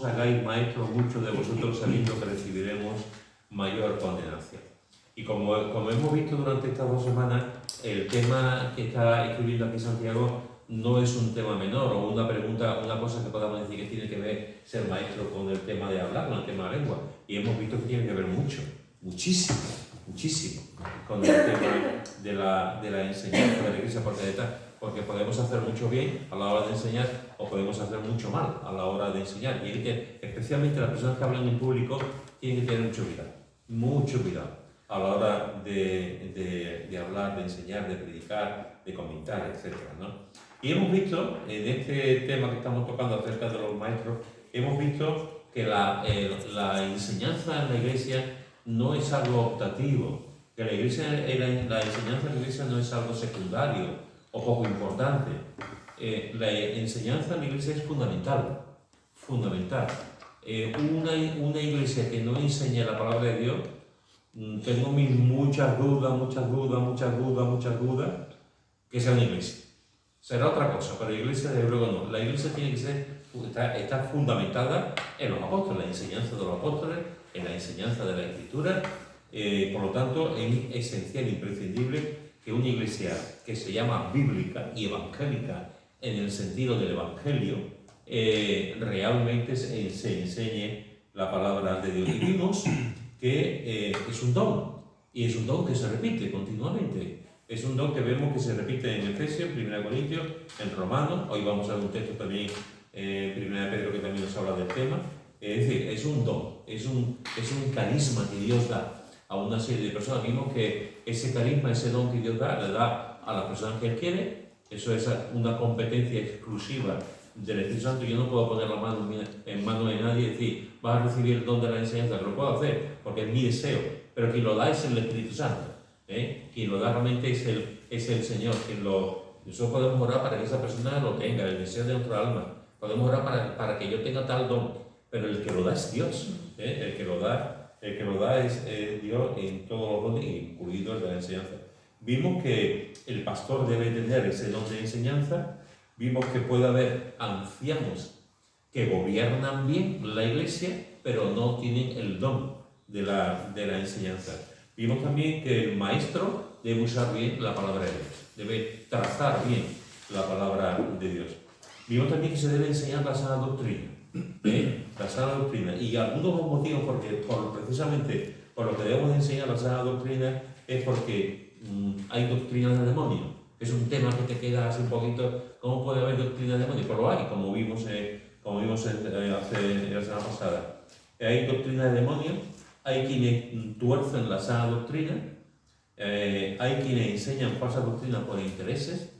hagáis maestros muchos de vosotros sabiendo que recibiremos mayor condenación. Y como hemos visto durante estas 2 semanas, el tema que está escribiendo aquí Santiago no es un tema menor o una pregunta, una cosa que podamos decir que tiene que ver ser maestro con el tema de hablar, con el tema de la lengua. Y hemos visto que tiene que ver mucho, muchísimo, muchísimo con el tema de la enseñanza de la Iglesia, porque podemos hacer mucho bien a la hora de enseñar o podemos hacer mucho mal a la hora de enseñar. Y que especialmente las personas que hablan en público tienen que tener mucho cuidado a la hora de hablar, de enseñar, de predicar, de comentar, etc., ¿no? Y hemos visto, en este tema que estamos tocando acerca de los maestros, hemos visto que la enseñanza en la Iglesia no es algo optativo, que la enseñanza en la Iglesia no es algo secundario o poco importante. La enseñanza en la Iglesia es fundamental. Una Iglesia que no enseña la palabra de Dios, tengo muchas dudas que sea una iglesia. Será otra cosa, pero la iglesia desde luego no. La iglesia tiene que estar fundamentada en los apóstoles, en la enseñanza de los apóstoles, en la enseñanza de la Escritura. Por lo tanto, es esencial, imprescindible que una iglesia que se llama bíblica y evangélica en el sentido del evangelio, realmente se enseñe la palabra de Dios. Y vimos que es un don, y es un don que se repite continuamente. Es un don que vemos que se repite en Efesios, 1 Corintios, en Romanos. Hoy vamos a ver un texto también, 1 Pedro, que también nos habla del tema. Es decir, es un don, es un carisma que Dios da a una serie de personas. Vimos que ese carisma, ese don que Dios le da a las personas que Él quiere. Eso es una competencia exclusiva del Espíritu Santo. Yo no puedo poner la mano en manos de nadie y decir, vas a recibir el don de la enseñanza, que lo puedo hacer, porque es mi deseo, pero quien lo da es el Espíritu Santo. Quien lo da realmente es el Señor. Nosotros podemos orar para que esa persona lo tenga, el deseo de nuestra alma. Podemos orar para que yo tenga tal don, pero el que lo da es Dios. El que lo da es Dios en todos los dones, incluido el de la enseñanza. Vimos que el pastor debe tener ese don de enseñanza. Vimos que puede haber ancianos que gobiernan bien la iglesia, pero no tienen el don de la enseñanza. Vimos también que el maestro debe usar bien la palabra de Dios, debe trazar bien la palabra de Dios. Vimos también que se debe enseñar la sana doctrina, la sana doctrina. Y algunos de los motivos precisamente por lo que debemos enseñar la sana doctrina es porque hay doctrina del demonio. Es un tema que te queda así un poquito, ¿cómo puede haber doctrina del demonio? Pero lo hay, como vimos la semana pasada. Hay doctrina del demonio, hay quienes tuercen la sana doctrina, hay quienes enseñan falsa doctrina por intereses,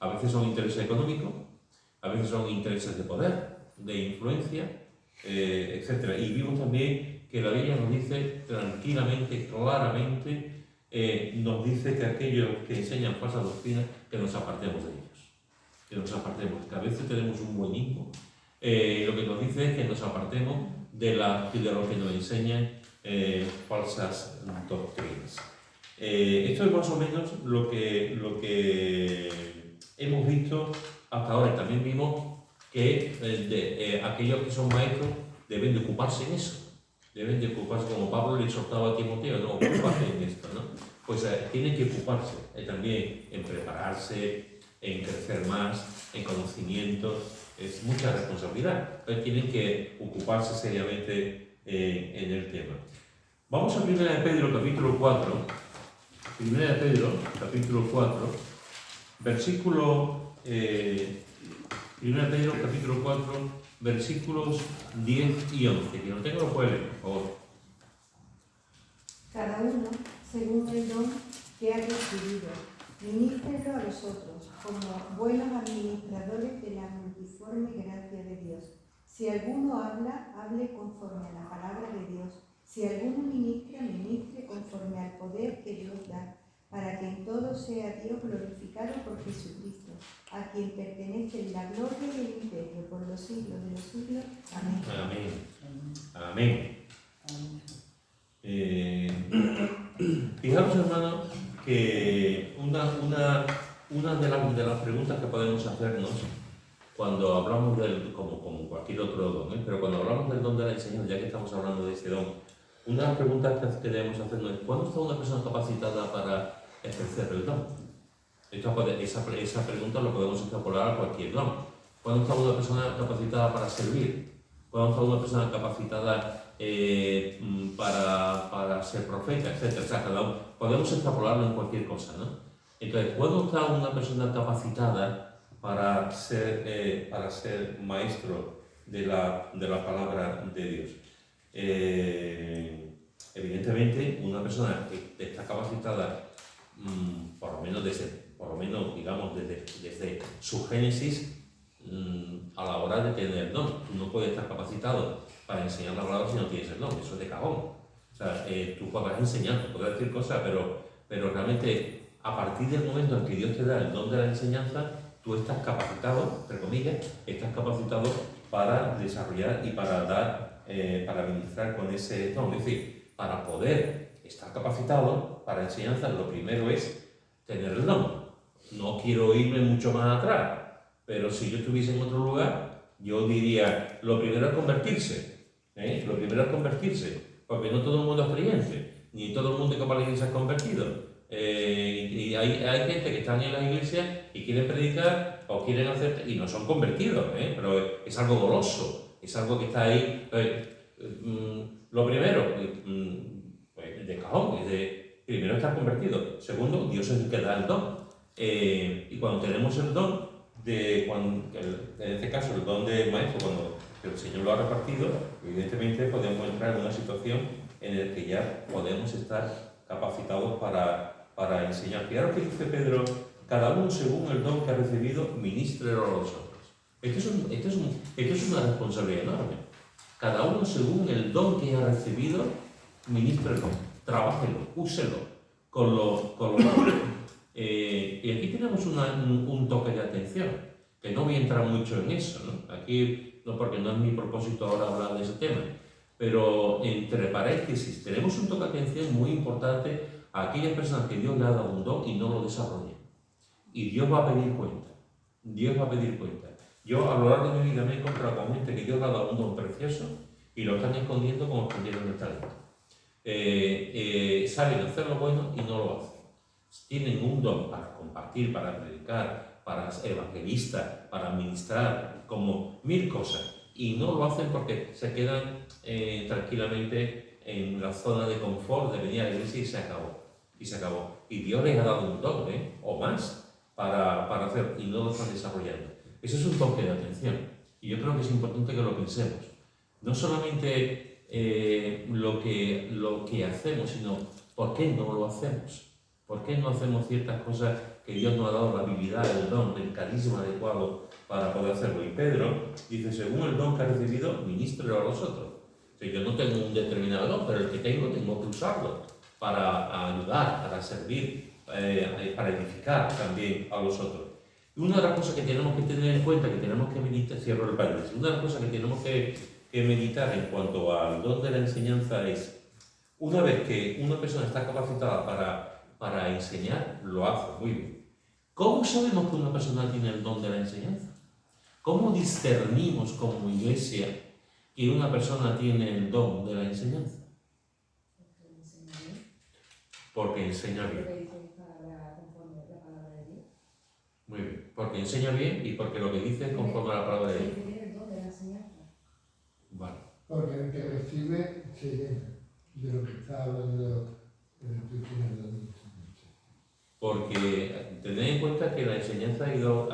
a veces son intereses económicos, a veces son intereses de poder, de influencia, etc. Y vimos también que la Biblia nos dice tranquilamente, claramente, nos dice que aquellos que enseñan falsa doctrina, que nos apartemos de ellos, que a veces tenemos un buenismo. Lo que nos dice es que nos apartemos de los que nos enseñan falsas doctrinas. Esto es más o menos lo que hemos visto hasta ahora. También vimos que aquellos que son maestros deben de ocuparse en eso. Deben de ocuparse, como Pablo le exhortaba a Timoteo, no, ocúpate en esto, ¿no? Pues tienen que ocuparse también en prepararse, en crecer más, en conocimiento. Es mucha responsabilidad, pero tienen que ocuparse seriamente en el tema. Vamos a 1 de Pedro, capítulo 4. 1 de Pedro, capítulo 4, versículo 1 de Pedro, capítulo 4, versículos 10 y 11. Quien lo tenga lo puede leer, por favor. Cada uno, según el don que ha recibido, ministrelo a los otros, como buenos administradores de la multiforme gracia de Dios. Si alguno habla, hable conforme a la palabra de Dios. Si alguno ministra, ministre conforme al poder que Dios da, para que en todo sea Dios glorificado por Jesucristo, a quien pertenece la gloria y el imperio por los siglos de los siglos. Amén. Amén. Fijaros, hermanos, que una de las preguntas que podemos hacernos cuando hablamos como cualquier otro don, pero cuando hablamos enseñanza, ya que estamos hablando de este don, una de las preguntas que debemos hacernos es ¿cuándo está una persona capacitada para ejercer el don? Esa pregunta lo podemos extrapolar a cualquier don. ¿Cuándo está una persona capacitada para servir? ¿Cuándo está una persona capacitada para ser profeta, etcétera? O sea, podemos extrapolarlo en cualquier cosa, ¿no? Entonces, ¿cuándo está una persona capacitada para ser maestro de la palabra de Dios? Evidentemente, una persona que está capacitada, por lo menos digamos, desde su génesis, a la hora de tener el don. Tú no puedes estar capacitado para enseñar la palabra si no tienes el don, eso es de cajón. O sea, tú podrás enseñar, tú podrás decir cosas, pero realmente a partir del momento en que Dios te da el don de la enseñanza, tú estás capacitado, entre comillas, estás capacitado para desarrollar y para dar, para ministrar con ese don. Es decir, para poder estar capacitado para enseñanza, lo primero es tener el don. No quiero irme mucho más atrás, pero si yo estuviese en otro lugar, yo diría, lo primero es convertirse. Lo primero es convertirse, porque no todo el mundo es creyente, ni todo el mundo que va a la iglesia es convertido. Y hay gente que están en la iglesia y quieren predicar o quieren hacer, y no son convertidos, pero es algo goloso, es algo que está ahí. Lo primero, pues, de cajón, primero estar convertido. Segundo, Dios es el que da el don. Y cuando tenemos el don, en este caso el don de maestro, cuando el Señor lo ha repartido, evidentemente podemos entrar en una situación en la que ya podemos estar capacitados para enseñar. Fijaros que dice Pedro, cada uno según el don que ha recibido, ministrelo a los otros. Esto es una responsabilidad enorme. Cada uno según el don que ha recibido, ministrelo, trabájelo, úselo con lo y aquí tenemos un toque de atención, que no voy a entrar mucho en eso, ¿no? Aquí, no, porque no es mi propósito ahora hablar de ese tema, pero entre paréntesis, tenemos un toque de atención muy importante a aquellas personas que Dios le ha dado un don y no lo desarrollan. Y Dios va a pedir cuenta. Dios va a pedir cuenta. Yo a lo largo de mi vida me he encontrado con gente que Dios le ha dado un don precioso y lo están escondiendo como escondieron el talento. Saben hacer lo bueno y no lo hacen. Tienen un don para compartir, para predicar, para ser evangelista, para ministrar, como 1000 cosas, y no lo hacen porque se quedan tranquilamente en la zona de confort de venir a la iglesia y se acabó. Y Dios les ha dado un don, o más, para hacer, y no lo están desarrollando. Eso es un toque de atención, y yo creo que es importante que lo pensemos. No solamente lo que hacemos, sino por qué no lo hacemos. ¿Por qué no hacemos ciertas cosas que Dios nos ha dado la habilidad, el don, el carisma adecuado para poder hacerlo? Y Pedro dice, según el don que ha recibido, ministrelo a los otros. O sea, yo no tengo un determinado don, pero el que tengo que usarlo para ayudar, para servir, para edificar también a los otros. Y una de las cosas que tenemos que tener en cuenta, que tenemos que meditar, cierro el paréntesis, una de las cosas que tenemos que meditar en cuanto al don de la enseñanza es, una vez que una persona está capacitada para enseñar, lo hace muy bien. ¿Cómo sabemos que una persona tiene el don de la enseñanza? ¿Cómo discernimos como iglesia que una persona tiene el don de la enseñanza? Porque enseña bien. Muy bien. Porque enseña bien y porque lo que dice es conforme a la palabra de Dios. Vale. Porque el que recibe se llena de lo que está hablando el Espíritu. Porque tened en cuenta que la enseñanza hay dos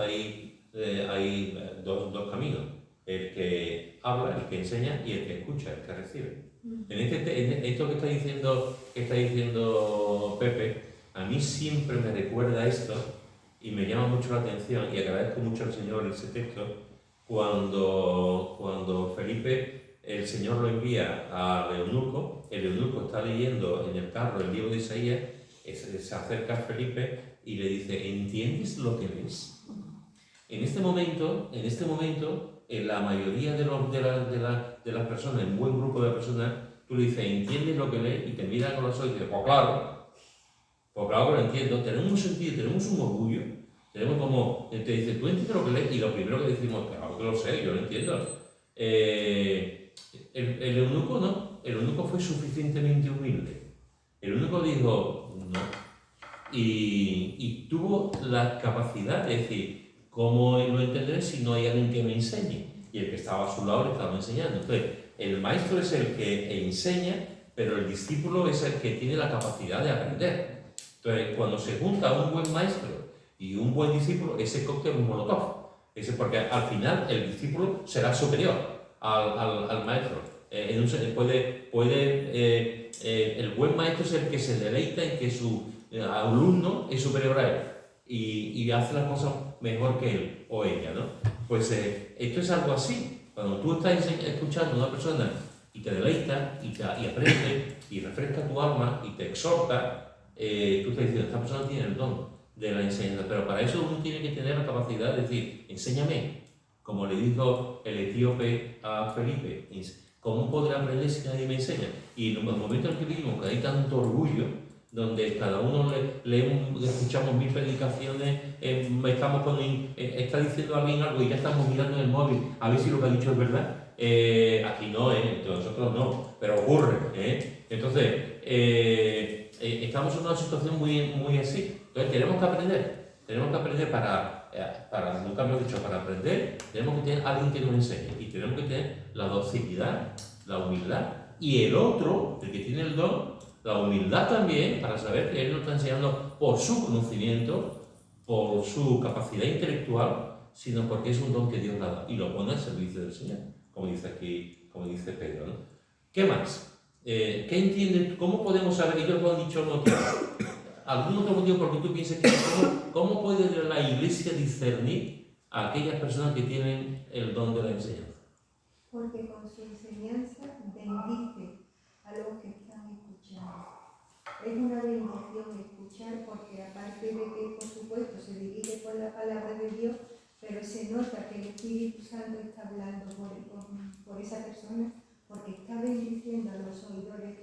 caminos, el que habla, el que enseña, y el que escucha, el que recibe. En esto que está diciendo Pepe, a mí siempre me recuerda esto y me llama mucho la atención, y agradezco mucho al Señor ese texto, cuando Felipe, el Señor lo envía al eunuco, el eunuco está leyendo en el carro el libro de Isaías, se acerca a Felipe y le dice, ¿entiendes lo que ves? En este momento, en la mayoría de las personas, en un buen grupo de personas, tú le dices, ¿entiendes lo que lees? Y te mira con los ojos y dices, pues claro que lo entiendo. Tenemos un sentido, tenemos un orgullo, tenemos como, te dice, ¿tú entiendes lo que lees? Y lo primero que decimos, claro que lo sé, yo lo entiendo. el eunuco no, el eunuco fue suficientemente humilde. El eunuco dijo no. Y tuvo la capacidad de decir, ¿cómo lo entenderé si no hay alguien que me enseñe? Y el que estaba a su lado le estaba enseñando. Entonces, el maestro es el que enseña, pero el discípulo es el que tiene la capacidad de aprender. Entonces, cuando se junta un buen maestro y un buen discípulo, ese cóctel es un molotov. Porque al final el discípulo será superior al maestro. El buen maestro es el que se deleita en que su alumno es superior a él y hace las cosas mejor que él o ella, ¿no? Pues esto es algo así. Cuando tú estás escuchando a una persona y te deleita y aprende y refresca tu alma y te exhorta, tú estás diciendo, esta persona tiene el don de la enseñanza, pero para eso uno tiene que tener la capacidad de decir, enséñame, como le dijo el etíope a Felipe, ¿cómo podré aprender si nadie me enseña? Y en los momentos en que vivimos, que hay tanto orgullo, donde cada uno escuchamos 1000 predicaciones, está diciendo alguien algo y ya estamos mirando en el móvil a ver si lo que ha dicho es verdad. Aquí no, entre nosotros no, pero ocurre. Entonces, estamos en una situación muy así. Entonces, tenemos que aprender para nunca hemos dicho, para aprender, tenemos que tener alguien que nos enseñe y tenemos que tener la docilidad, la humildad y el otro, el que tiene el don, la humildad también para saber que él nos está enseñando por su conocimiento, por su capacidad intelectual, sino porque es un don que Dios le da y lo pone al servicio del Señor, como dice aquí, como dice Pedro, ¿no? ¿Qué más? ¿Qué entienden? ¿Cómo podemos saber? Ellos lo han dicho motivo. ¿Algún otro motivo por que tú pienses que cómo puede la Iglesia discernir a aquellas personas que tienen el don de la enseñanza? Porque con su enseñanza bendice a los que están escuchando. Es una bendición escuchar porque aparte de que, por supuesto, se dirige por la palabra de Dios, pero se nota que el Espíritu Santo está hablando por esa persona porque está bendiciendo a los oidores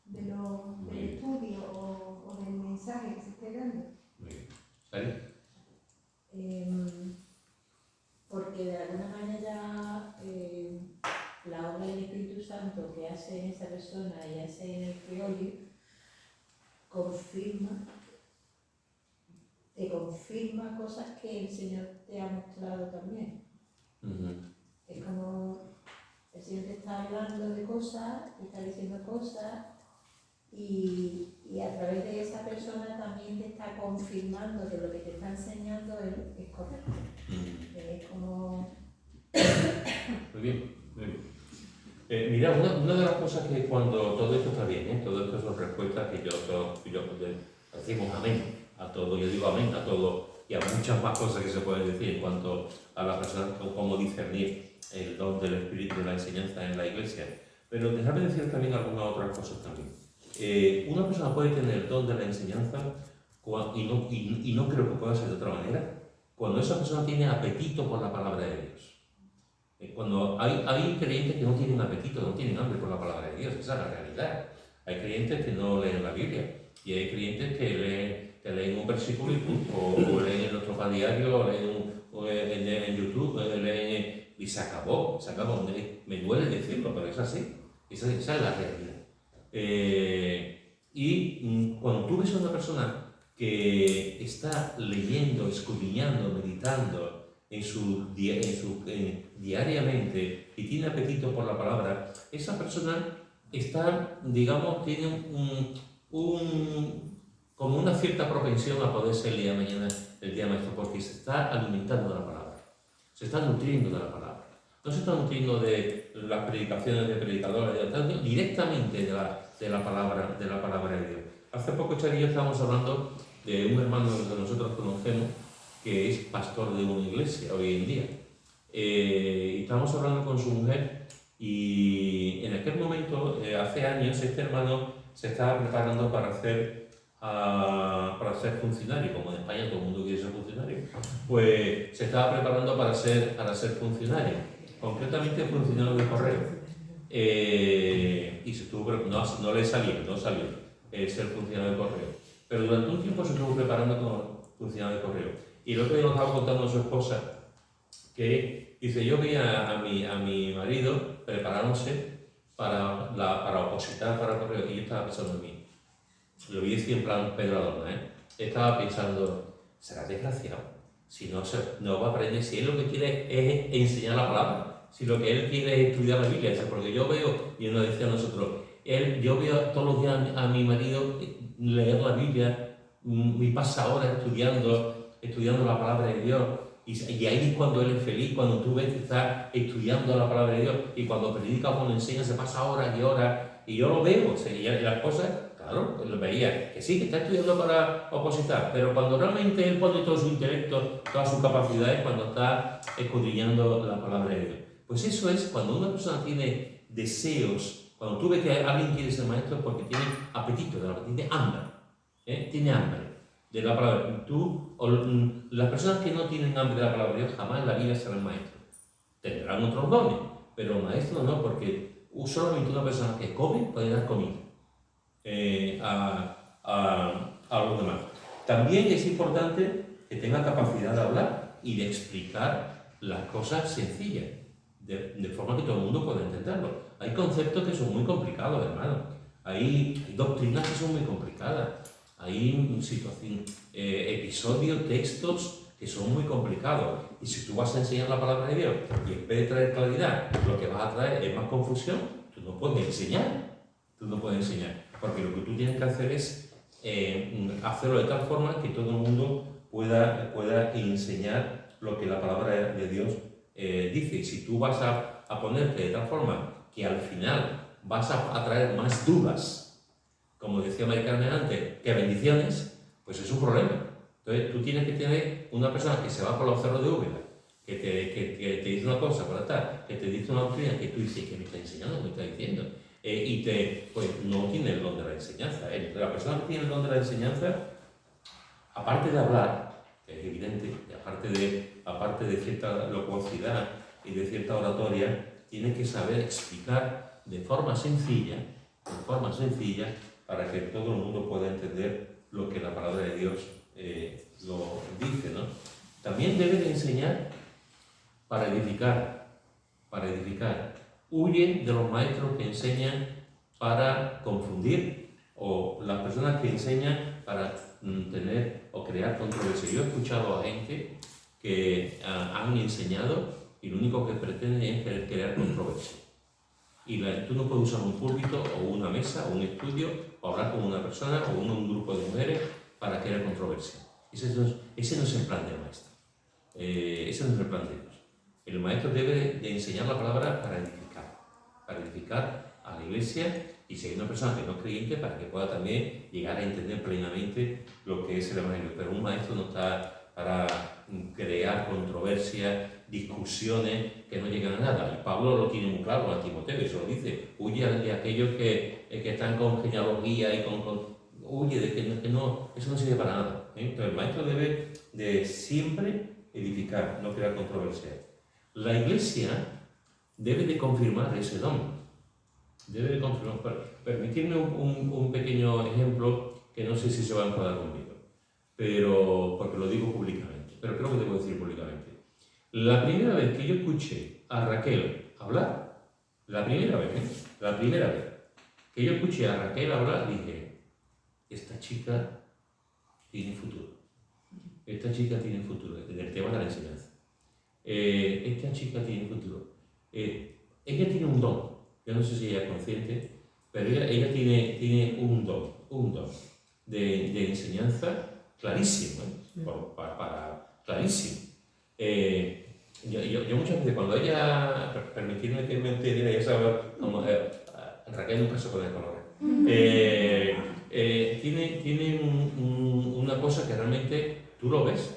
del estudio o del mensaje que se esté dando. Muy bien. ¿Sale? Porque de alguna manera la obra del Espíritu Santo que hace en esa persona y hace en el que oye, te confirma cosas que el Señor te ha mostrado también. Es como el Señor te está hablando de cosas, te está diciendo cosas y a través de esa persona también te está confirmando que lo que te está enseñando él es correcto. Es como... Muy bien, muy bien. Mira, una de las cosas que cuando todo esto está bien, todo esto son respuestas que yo decimos amén a todo, yo digo amén a todo y a muchas más cosas que se pueden decir en cuanto a la persona, cómo discernir el don del Espíritu de la enseñanza en la Iglesia. Pero déjame decir también algunas otras cosas también. Una persona puede tener el don de la enseñanza y no creo que pueda ser de otra manera cuando esa persona tiene apetito por la palabra de Dios. Cuando hay creyentes que no tienen apetito, no tienen hambre por la palabra de Dios, esa es la realidad. Hay creyentes que no leen la Biblia y hay creyentes que leen un versículo y punto, o leen el otro diario, o leen en YouTube, leen y se acabó. Me duele decirlo, pero es así. Esa es la realidad. Cuando tú ves a una persona que está leyendo, escudriñando, meditando diariamente y tiene apetito por la palabra, esa persona está, digamos, tiene como una cierta propensión a poder ser el día maestro, porque se está alimentando de la palabra, se está nutriendo de la palabra. No se está nutriendo de las predicaciones de predicadores, directamente de la palabra de Dios. Hace poco, Chari y yo estábamos hablando de un hermano que nosotros conocemos, que es pastor de una iglesia hoy en día. Y estábamos hablando con su mujer y en aquel momento, hace años, este hermano se estaba preparando para ser funcionario. Como en España todo el mundo quiere ser funcionario, pues se estaba preparando para ser funcionario, concretamente funcionario de correo. Y se estuvo, no salió ser funcionario de correo. Pero durante un tiempo se estuvo preparando como funcionario de correo. Y el otro día nos estaba contando a su esposa que Dice, yo vi a mi marido preparándose para opositar para el correo y yo estaba pensando en mí. Lo vi así en plan Pedro Adorno, ¿eh? Estaba pensando, será desgraciado, si no va a aprender, si él lo que quiere es enseñar la palabra, si lo que él quiere es estudiar la Biblia, porque yo veo, y nos decía a nosotros, yo veo todos los días a mi marido leer la Biblia y pasa horas estudiando la palabra de Dios. Y ahí es cuando él es feliz, cuando tú ves que está estudiando la palabra de Dios y cuando predica o cuando enseña se pasa horas y horas y yo lo veo, o sea, y las cosas, claro, pues lo veía, que sí, que está estudiando para opositar, pero cuando realmente él pone todo su intelecto, todas sus capacidades, cuando está escudriñando la palabra de Dios. Pues eso es cuando una persona tiene deseos, cuando tú ves que alguien quiere ser maestro porque tiene apetito, tiene hambre, tiene hambre de la palabra. Las personas que no tienen hambre de la palabra de Dios jamás en la vida serán maestros. Tendrán otros dones, pero maestros no, porque solamente una persona que come puede dar comida a los demás. También es importante que tenga capacidad de hablar y de explicar las cosas sencillas, de forma que todo el mundo pueda entenderlo. Hay conceptos que son muy complicados, hermano. Hay doctrinas que son muy complicadas. Hay episodios, textos que son muy complicados. Y si tú vas a enseñar la palabra de Dios y en vez de traer claridad, lo que vas a traer es más confusión, tú no puedes enseñar. Porque lo que tú tienes que hacer es hacerlo de tal forma que todo el mundo pueda enseñar lo que la palabra de Dios dice. Y si tú vas a ponerte de tal forma que al final vas a traer más dudas, como decía María Carmen antes, que bendiciones, pues es un problema. Entonces tú tienes que tener una persona que se va por los cerros de Úbeda, que te dice una cosa por atrás, que te dice una doctrina que tú dices que me está enseñando, me está diciendo, pues no tiene el don de la enseñanza. La persona que tiene el don de la enseñanza, aparte de hablar, que es evidente, aparte de cierta locuacidad y de cierta oratoria, tiene que saber explicar de forma sencilla, para que todo el mundo pueda entender lo que la palabra de Dios lo dice, ¿no? También debe de enseñar para edificar. Huye de los maestros que enseñan para confundir o las personas que enseñan para tener o crear controversia. Yo he escuchado a gente que han enseñado y lo único que pretenden es crear controversia. Y tú no puedes usar un púlpito o una mesa o un estudio o hablar con una persona o un grupo de mujeres para crear controversia. Ese no es el plan del maestro. Ese no es el plan de Dios. El maestro debe de enseñar la palabra para edificar a la iglesia y si hay una persona que no es creyente para que pueda también llegar a entender plenamente lo que es el evangelio. Pero un maestro no está para crear controversias, discusiones que no llegan a nada. Y Pablo lo tiene muy claro a Timoteo, eso lo dice. Huye de aquellos que están con genealogía y huye de que no, eso no sirve para nada. Entonces el maestro debe de siempre edificar, no crear controversias. La iglesia debe de confirmar ese don. Debe de confirmar. Permitirme un pequeño ejemplo que no sé si se va a enfadar conmigo, pero porque lo digo públicamente, pero creo que debo decir públicamente. La primera vez que yo escuché a Raquel hablar, la primera vez que yo escuché a Raquel hablar, dije, esta chica tiene futuro. Esta chica tiene futuro en el tema de la enseñanza. Esta chica tiene futuro. Ella tiene un don. Yo no sé si ella es consciente, pero ella tiene un don de enseñanza clarísimo, clarísimo. Yo muchas veces cuando ella, permitirme que me entere, ya sabes, como Raquel nunca se pone de colores, tiene una cosa que realmente tú lo ves.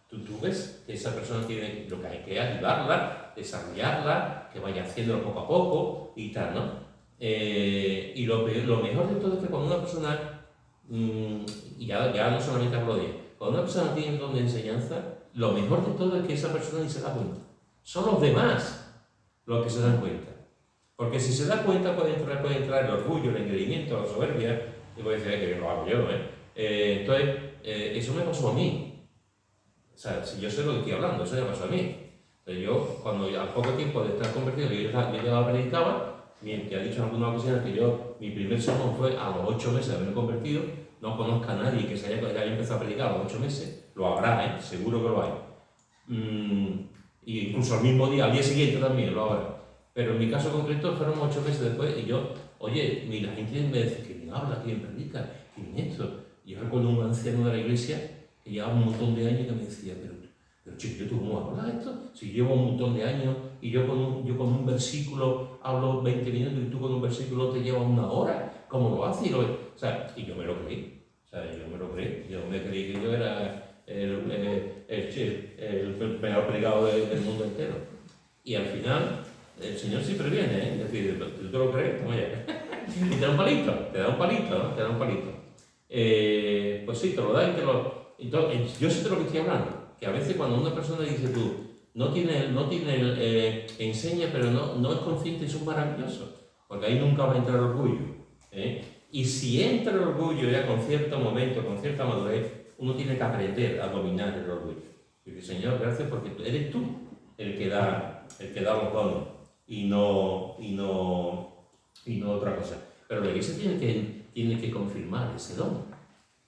Tú ves que esa persona tiene lo que hay que ayudarla, desarrollarla, que vaya haciéndolo poco a poco y tal, ¿no? Y lo mejor de todo es que cuando una persona, y ya no solamente hablo de ella, cuando una persona tiene un don de enseñanza, lo mejor de todo es que esa persona ni se da cuenta. Son los demás los que se dan cuenta. Porque si se da cuenta puede entrar el orgullo, el engreimiento, la soberbia, y puede decir que lo hago yo, Entonces, eso me pasó a mí. O sea, si yo sé lo que estoy hablando, eso me pasó a mí. Pero yo, cuando al poco tiempo de estar convertido, yo ya predicaba, que ha dicho en algunas ocasiones que mi primer sermón fue a los 8 meses de haberme convertido. No conozco a nadie que se haya empezado a predicar a los 8 meses, lo habrá, seguro que lo hay. Y incluso al mismo día, al día siguiente también lo habrá. Pero en mi caso concreto fueron 8 meses después y yo, oye, la gente me dice que bien habla, que bien predica, que bien esto. Y yo recuerdo un anciano de la iglesia que llevaba un montón de años que me decía, pero chico, ¿tú cómo hablas esto? Si llevo un montón de años y yo con un versículo hablo 20 minutos y tú con un versículo te llevas 1 hora, ¿cómo lo haces? Y yo me lo creí, yo me creí que yo era el mejor predicador del mundo entero. Y al final, el Señor siempre viene, es decir, ¿tú te lo crees? Toma ya. Y te da un palito, ¿no? Pues sí, te lo da y te lo... Entonces, yo sé de lo que estoy hablando. Que a veces cuando una persona dice tú, enseña, pero no es consciente, eso es maravilloso, porque ahí nunca va a entrar orgullo. Y si entra el orgullo ya con cierto momento, con cierta madurez, uno tiene que aprender a dominar el orgullo. Y dice, Señor, gracias porque eres tú el que da los dones y no otra cosa. Pero la iglesia tiene que confirmar ese don.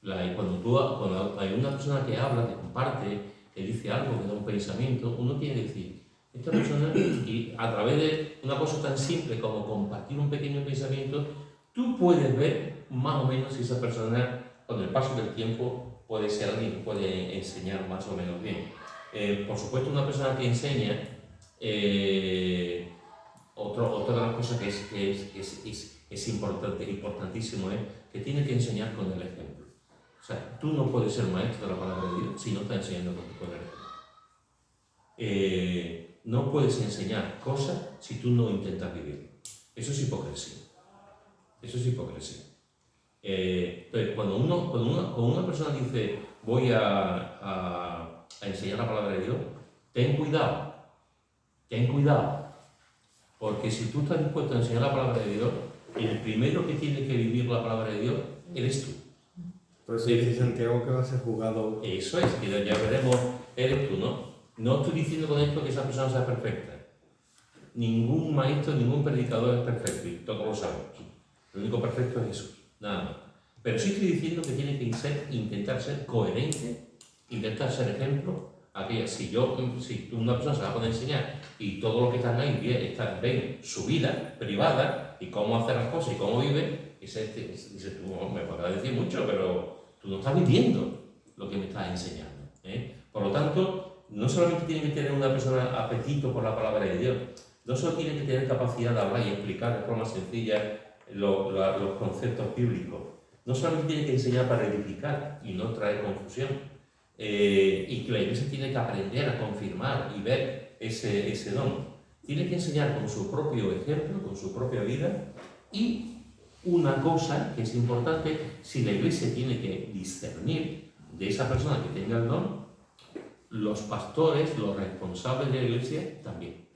Cuando hay una persona que habla, que comparte, que dice algo, que da un pensamiento, uno tiene que decir, esta persona, y a través de una cosa tan simple como compartir un pequeño pensamiento, tú puedes ver más o menos si esa persona, con el paso del tiempo, puede ser alguien que puede enseñar más o menos bien. Por supuesto, una persona que enseña, otra de las cosas que es importantísimo es que tiene que enseñar con el ejemplo. O sea, tú no puedes ser maestro de la palabra de Dios si no estás enseñando con el ejemplo. No puedes enseñar cosas si tú no intentas vivirlo. Eso es hipocresía. Entonces, cuando una persona dice voy a enseñar la palabra de Dios, ten cuidado, porque si tú estás dispuesto a enseñar la palabra de Dios, el primero que tiene que vivir la palabra de Dios eres tú. Por eso dice Santiago que va a ser juzgado. Eso es, que ya veremos, eres tú, ¿no? No estoy diciendo con esto que esa persona sea perfecta. Ningún maestro, ningún predicador es perfecto, y todos lo sabemos. Lo único perfecto es Jesús, nada más. Pero sí estoy diciendo que tiene que intentar ser coherente, intentar ser ejemplo. Si una persona se va a poner a enseñar y todo lo que están ahí ven su vida privada y cómo hacer las cosas y cómo vive, dice tú me podrás decir mucho, pero tú no estás viviendo lo que me estás enseñando. Por lo tanto, no solamente tiene que tener una persona apetito por la palabra de Dios, no solo tiene que tener capacidad de hablar y explicar de forma sencilla los conceptos bíblicos, no solamente tiene que enseñar para edificar y no traer confusión, y que la iglesia tiene que aprender a confirmar y ver ese don. Tiene que enseñar con su propio ejemplo, con su propia vida. Y una cosa que es importante, si la iglesia tiene que discernir de esa persona que tenga el don, los pastores, los responsables de la iglesia también.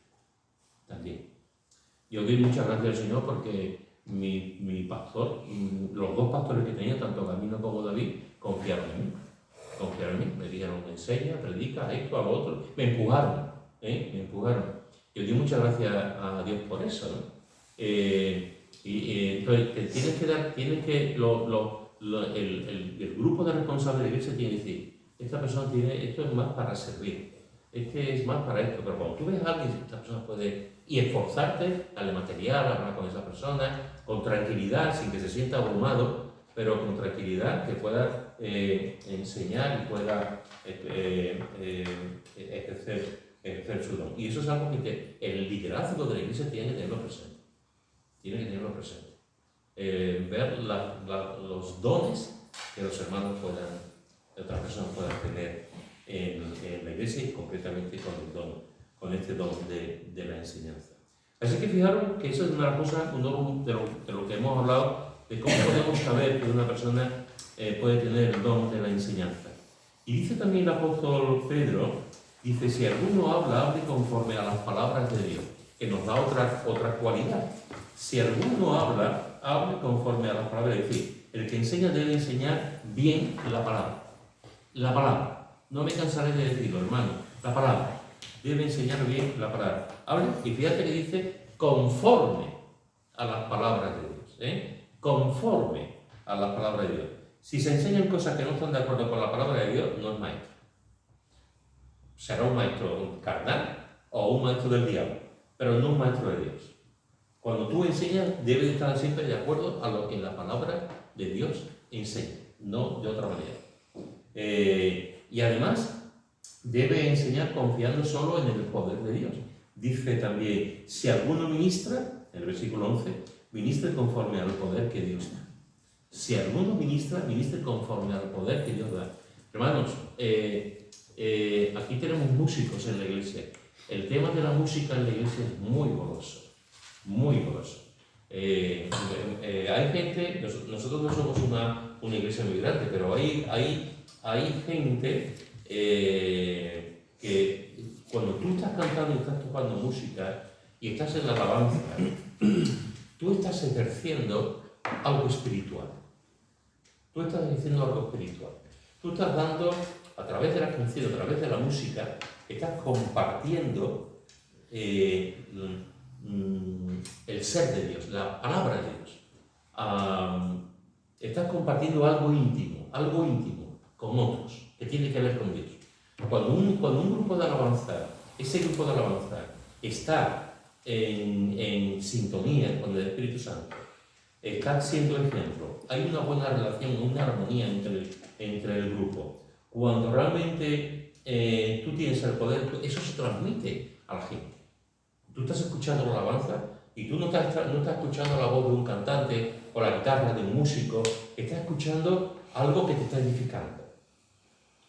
Yo doy muchas gracias al Señor porque mi pastor, los 2 pastores que tenía, tanto Camino como David, confiaron en mí. Me dijeron, enseña, predica, esto, a lo otro. Me empujaron. Yo doy muchas gracias a Dios por eso, ¿no? Entonces, el grupo de responsables de la iglesia tiene que decir, esta persona esto es más para servir, es más para esto, pero cuando tú ves a alguien, esta persona puede esforzarte, darle material, hablar con esa persona, con tranquilidad, sin que se sienta abrumado, pero con tranquilidad, que pueda enseñar y pueda ejercer su don. Y eso es algo que el liderazgo de la iglesia tiene que tenerlo presente. Ver los dones que los hermanos otras personas puedan tener en la iglesia y concretamente con este don de la enseñanza. Así que fijaros que eso es una cosa, de lo que hemos hablado, de cómo podemos saber que una persona puede tener el don de la enseñanza. Y dice también el apóstol Pedro, dice, si alguno hable conforme a las palabras de Dios, que nos da otra cualidad. Si alguno hable conforme a las palabras, es decir, el que enseña debe enseñar bien la palabra. La palabra. No me cansaré de decirlo, hermano. La palabra. debe enseñar bien la palabra. Habla, y fíjate que dice conforme a las palabras de Dios, conforme a las palabras de Dios. Si se enseñan cosas que no están de acuerdo con la palabra de Dios, no es maestro. Será un maestro carnal o un maestro del diablo, pero no un maestro de Dios. Cuando tú enseñas, debes estar siempre de acuerdo a lo que la palabra de Dios enseña, no de otra manera. Y además, debe enseñar confiando solo en el poder de Dios. Dice también, si alguno ministra, en el versículo 11, ministre conforme al poder que Dios da. Si alguno ministra, ministre conforme al poder que Dios da. Hermanos, aquí tenemos músicos en la iglesia. El tema de la música en la iglesia es muy goloso, muy goloso. Hay gente, nosotros no somos una iglesia muy grande, pero hay gente que cuando tú estás cantando y estás tocando música y estás en la alabanza, tú estás ejerciendo algo espiritual. Tú estás diciendo algo espiritual. Tú estás dando, a través de la canción, a través de la música, estás compartiendo el ser de Dios, la palabra de Dios. Estás compartiendo algo íntimo con otros, que tiene que ver con Dios. Cuando un grupo de alabanza, ese grupo de alabanza está en sintonía con el Espíritu Santo, está siendo ejemplo, hay una buena relación, una armonía entre el grupo. Cuando realmente tú tienes el poder, eso se transmite a la gente. Tú estás escuchando la alabanza y tú no estás escuchando la voz de un cantante o la guitarra de un músico, estás escuchando algo que te está edificando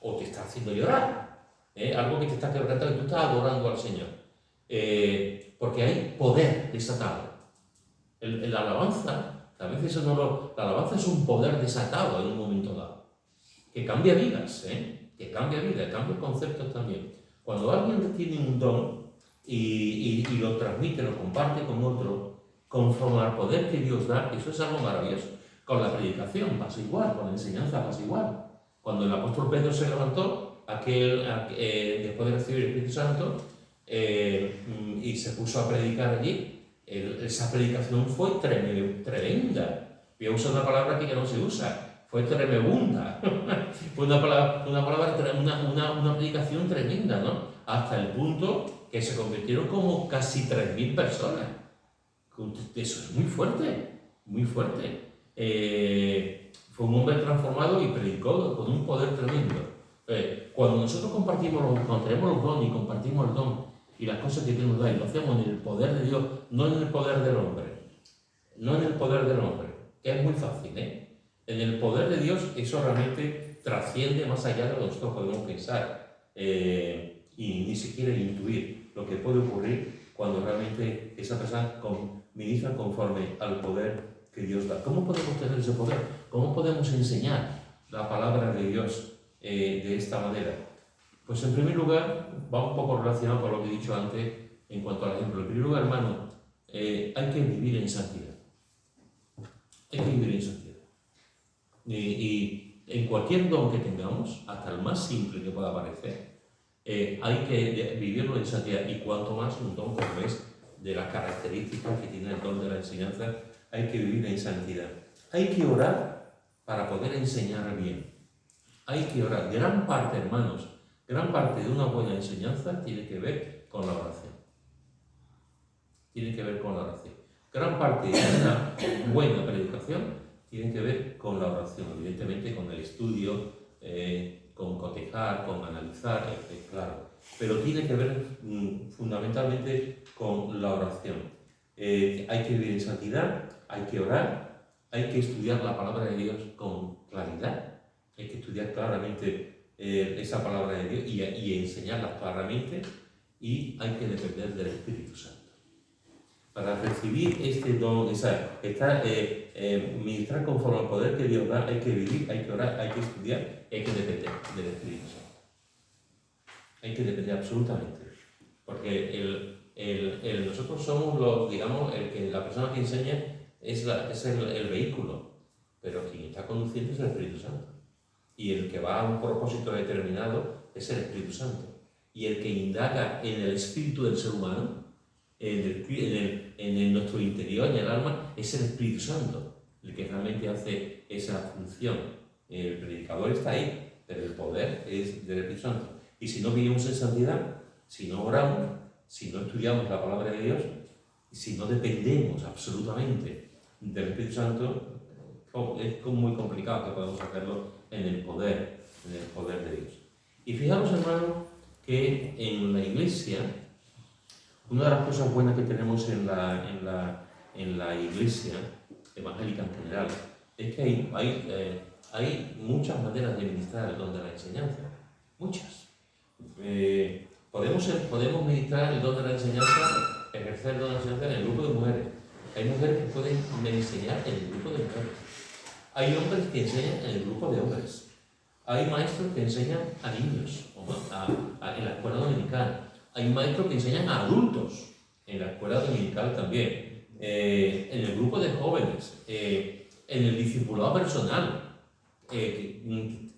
o te está haciendo llorar, algo que te está quebrantando y tú estás adorando al Señor. Porque hay poder desatado. La alabanza, a veces la alabanza es un poder desatado en un momento dado, que cambia vidas, que cambia vidas, cambia conceptos también. Cuando alguien tiene un don y lo transmite, lo comparte con otro, conforme al poder que Dios da, eso es algo maravilloso. Con la predicación pasa igual, con la enseñanza pasa igual. Cuando el apóstol Pedro se levantó, después de recibir el Espíritu Santo, y se puso a predicar allí, esa predicación fue tremenda. Voy a usar una palabra aquí que no se usa, fue tremebunda. Fue una predicación tremenda, ¿no? Hasta el punto que se convirtieron como casi 3.000 personas. Eso es muy fuerte, muy fuerte. Fue un hombre transformado y predicó con un poder tremendo. Cuando nosotros cuando tenemos los dones y compartimos el don y las cosas que Dios nos da y lo hacemos en el poder de Dios, no en el poder del hombre, no en el poder del hombre, que es muy fácil, En el poder de Dios eso realmente trasciende más allá de lo que nosotros podemos pensar y ni siquiera intuir lo que puede ocurrir cuando realmente esa persona ministra conforme al poder que Dios da. ¿Cómo podemos tener ese poder? ¿Cómo podemos enseñar la palabra de Dios de esta manera? Pues en primer lugar, va un poco relacionado con lo que he dicho antes en cuanto al ejemplo. En primer lugar, hermano, hay que vivir en santidad. Hay que vivir en santidad. Y en cualquier don que tengamos, hasta el más simple que pueda parecer, hay que vivirlo en santidad. Y cuanto más un don como es de las características que tiene el don de la enseñanza, hay que vivir en santidad. Hay que orar para poder enseñar bien. Hay que orar. Gran parte, hermanos, gran parte de una buena enseñanza tiene que ver con la oración. Tiene que ver con la oración. Gran parte de una buena predicación tiene que ver con la oración, evidentemente con el estudio, con cotejar, con analizar, claro. Pero tiene que ver fundamentalmente con la oración. Hay que vivir en santidad, hay que orar, hay que estudiar la palabra de Dios con claridad, hay que estudiar claramente esa palabra de Dios y enseñarla claramente, y hay que depender del Espíritu Santo. Para recibir este don, ministrar conforme al poder que Dios da, hay que vivir, hay que orar, hay que estudiar, hay que depender del Espíritu Santo. Hay que depender absolutamente. Porque nosotros somos la persona que enseña es el vehículo, pero quien está conduciendo es el Espíritu Santo. Y el que va a un propósito determinado es el Espíritu Santo. y el que indaga en el espíritu del ser humano, en nuestro interior, en el alma, es el Espíritu Santo, el que realmente hace esa función. El predicador está ahí, pero el poder es del Espíritu Santo. Y si no vivimos en santidad, si no oramos, si no estudiamos la palabra de Dios, si no dependemos absolutamente del Espíritu Santo, es muy complicado que podamos hacerlo en el poder de Dios. Y fijaros, hermano, que en la Iglesia, una de las cosas buenas que tenemos en la Iglesia evangélica en general es que hay muchas maneras de ministrar el don de la enseñanza. Muchas. Podemos ministrar el don de la enseñanza, ejercer el don de la enseñanza en el grupo de mujeres. Hay mujeres que pueden enseñar en el grupo de mujeres. Hay hombres que enseñan en el grupo de hombres. Hay maestros que enseñan a niños en la escuela dominical. Hay maestros que enseñan a adultos en la escuela dominical también. En el grupo de jóvenes. En el discipulado personal.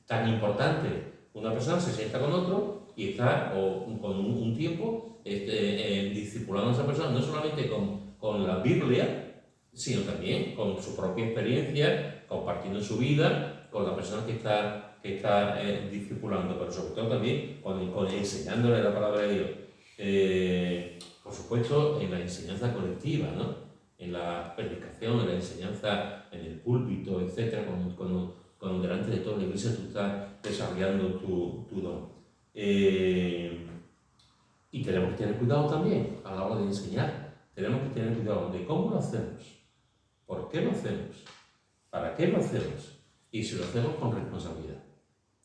Tan importante. Una persona se sienta con otro y está con un tiempo discipulando a esa persona, no solamente con la Biblia, sino también con su propia experiencia, compartiendo su vida con la persona que está discipulando, pero sobre todo también con enseñándole la palabra de Dios. Por supuesto, en la enseñanza colectiva, ¿no? En la predicación, en la enseñanza en el púlpito, etc., cuando delante de toda la iglesia tú estás desarrollando tu don. Y tenemos que tener cuidado también a la hora de enseñar. Tenemos que tener cuidado de cómo lo hacemos, por qué lo hacemos, para qué lo hacemos y si lo hacemos con responsabilidad.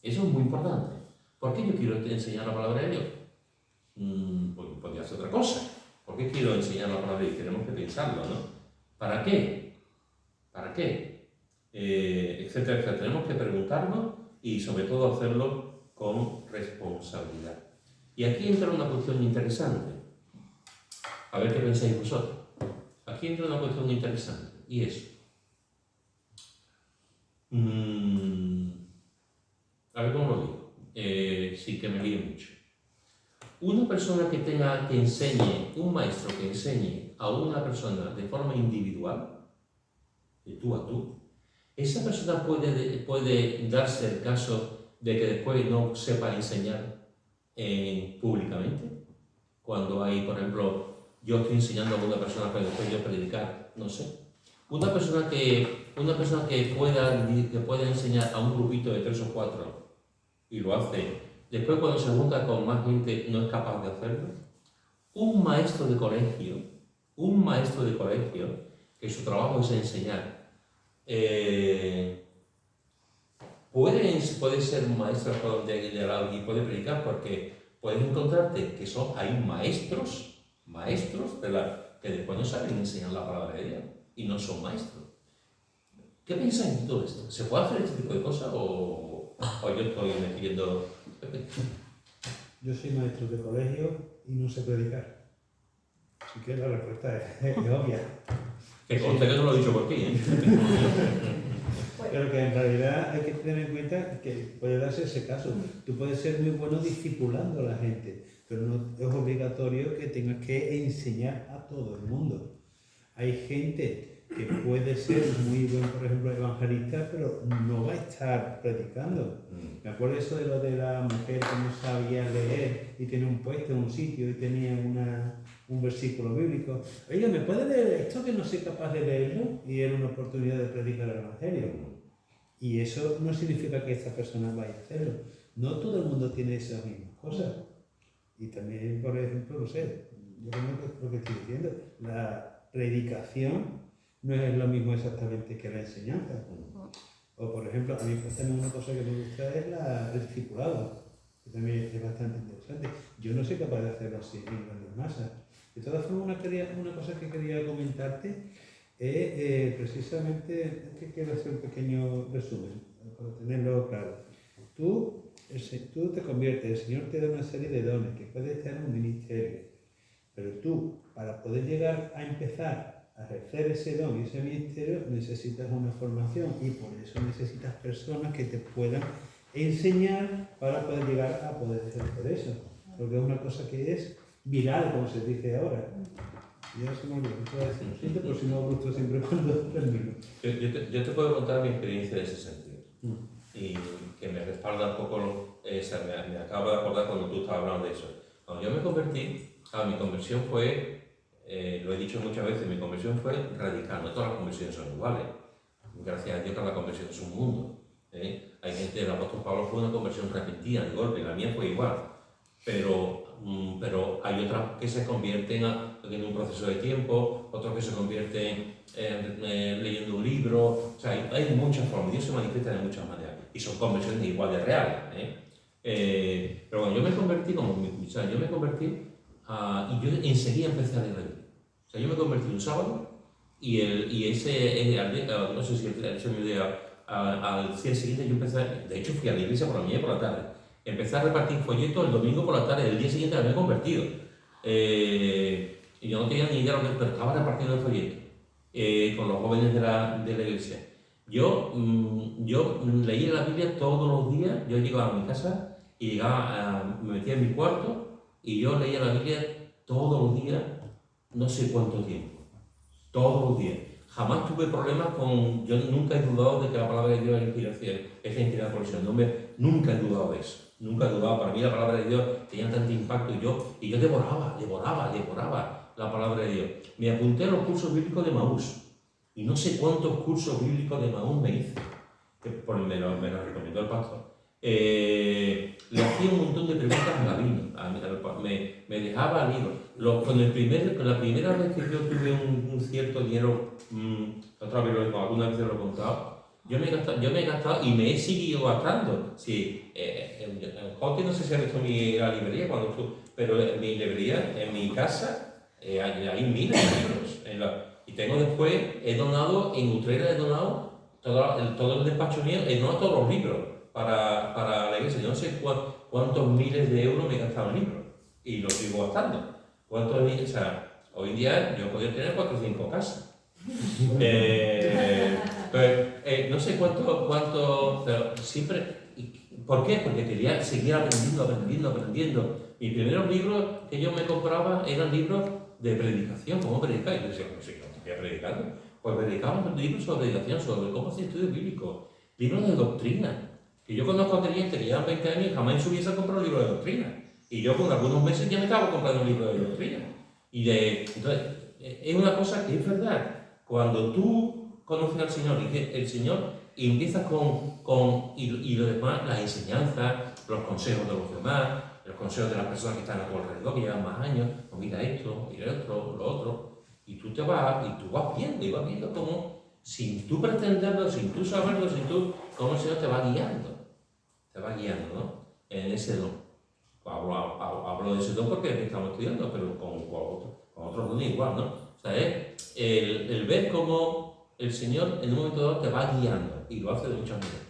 Eso es muy importante. ¿Por qué yo quiero enseñar la palabra de Dios? Porque podría hacer otra cosa. ¿Por qué quiero enseñar la palabra de Dios? Tenemos que pensarlo, ¿no? ¿Para qué? ¿Para qué? Etcétera, etcétera. Tenemos que preguntarnos y sobre todo hacerlo con responsabilidad. Y aquí entra una cuestión interesante. A ver qué pensáis vosotros. Aquí entra una cuestión interesante y es a ver cómo lo digo, sin que me líe mucho. Una persona que enseñe, un maestro que enseñe a una persona de forma individual, de tú a tú, esa persona puede darse el caso de que después no sepa enseñar públicamente. Cuando hay, por ejemplo, yo estoy enseñando a una persona pero después yo predicar, no sé. Una persona que pueda enseñar a un grupito de 3 o 4 y lo hace, después cuando se junta con más gente no es capaz de hacerlo. Un maestro de colegio que su trabajo es enseñar, puede ser un maestro y puede predicar, porque puedes encontrarte que hay maestros que después no saben enseñar la palabra de Dios y no son maestros. ¿Qué pensáis de todo esto? ¿Se puede hacer este tipo de cosas o yo estoy metiendo? Yo soy maestro de colegio y no sé predicar. Así que la respuesta es obvia. Que conste que no lo he dicho por ti, ¿eh? Pero que en realidad hay que tener en cuenta que puede darse ese caso. Tú puedes ser muy bueno discipulando a la gente, pero no es obligatorio que tengas que enseñar a todo el mundo. Hay gente que puede ser muy buen, por ejemplo, evangelista, pero no va a estar predicando. Me acuerdo eso de lo de la mujer que no sabía leer y tenía un puesto en un sitio y tenía un versículo bíblico. Oiga, ¿me puede leer esto que no soy capaz de leerlo? Y era una oportunidad de predicar el evangelio. Y eso no significa que esta persona vaya a hacerlo. No todo el mundo tiene esas mismas cosas. Y también, por ejemplo, no sé, yo creo que lo que estoy diciendo, la predicación no es lo mismo exactamente que la enseñanza. O, por ejemplo, a mí también una cosa que me gusta es el discipulado, que también es bastante interesante. Yo no soy capaz de hacerlo así en grandes masas. De todas formas, una cosa que quería comentarte es precisamente, que quiero hacer un pequeño resumen, para tenerlo claro. Tú te conviertes, el Señor te da una serie de dones que puedes estar en un ministerio, pero tú, para poder llegar a empezar a ejercer ese don y ese ministerio, necesitas una formación y por eso necesitas personas que te puedan enseñar para poder llegar a poder ejercer eso. porque es una cosa que es viral, como se dice ahora. Ya se me olvidó, te voy a decir, lo siento, pero si no gusto siempre cuando termino. Yo te puedo contar mi experiencia en ese sentido. Y que me respalda un poco, me acabo de acordar cuando tú estabas hablando de eso. Cuando yo me convertí, mi conversión fue, lo he dicho muchas veces, mi conversión fue radical. No todas las conversiones son iguales. Gracias a Dios cada conversión es un mundo. Hay gente, el apóstol Pablo fue una conversión repentina, de golpe, la mía fue igual. Pero hay otras que se convierten en un proceso de tiempo, otros que se convierten leyendo un libro. O sea, hay muchas formas, Dios se manifiesta de muchas maneras y son conversiones igual de reales. Pero cuando yo me convertí, yo me convertí y yo enseguida empecé a leer la Biblia. O sea, yo me convertí un sábado y no sé si ese mismo día, al día siguiente yo empecé, de hecho fui a la iglesia por la mañana y por la tarde. Empecé a repartir folletos el domingo por la tarde, el día siguiente me había convertido. Y yo no tenía ni idea de lo que, pero estaba repartiendo el folleto con los jóvenes de la iglesia. Yo leía la Biblia todos los días. Yo llegaba a mi casa y me metía en mi cuarto y yo leía la Biblia todos los días, no sé cuánto tiempo, todos los días. Jamás tuve problemas yo nunca he dudado de que la palabra de Dios es inspirada por el Señor. Nunca he dudado de eso. Nunca he dudado. Para mí la palabra de Dios tenía tanto impacto y yo devoraba la palabra de Dios. Me apunté a los cursos bíblicos de Maús y no sé cuántos cursos bíblicos de Maús me hice, que me lo recomendó el pastor. Le hacía un montón de preguntas a la Biblia, me dejaba libros. La primera vez que yo tuve un cierto dinero, otra vez alguna vez lo he contado, yo me he gastado y me he seguido gastando. Sí, Jote, no sé si has visto la librería, pero mi librería, en mi casa, hay miles de libros. Y tengo después, he donado, en Utrera he donado todo el despacho mío, he donado todos los libros para la iglesia. Yo no sé cuántos miles de euros me he gastado en libros y los sigo gastando. O sea, hoy en día yo podría tener 4 o 5 casas. No sé cuánto, pero siempre. ¿Por qué? Porque quería seguir aprendiendo. Mis primeros libros que yo me compraba eran libros de predicación, cómo predicar. Y yo decía, no sé qué estoy predicando. Pues predicaba libros sobre predicación, sobre cómo hacer estudios bíblicos, libros de doctrina. Que yo conozco a creyentes que llevan 20 años y jamás en su vida se han comprado un libro de doctrina. Y yo con algunos meses ya me estaba comprando un libro de doctrina. Entonces, es una cosa que es verdad. Cuando tú conoces al Señor y que el Señor empiezas y lo demás, las enseñanzas, los consejos de los demás, los consejos de las personas que están a tu alrededor, que llevan más años, pues mira esto, mira otro, lo otro, y tú vas viendo cómo, sin tú pretenderlo, sin tú saberlo, cómo el Señor te va guiando, ¿no? En ese don. Hablo de ese don porque estamos estudiando, pero con otros dones igual, ¿no? O sea, es el ver cómo el Señor en un momento dado te va guiando, y lo hace de muchas maneras.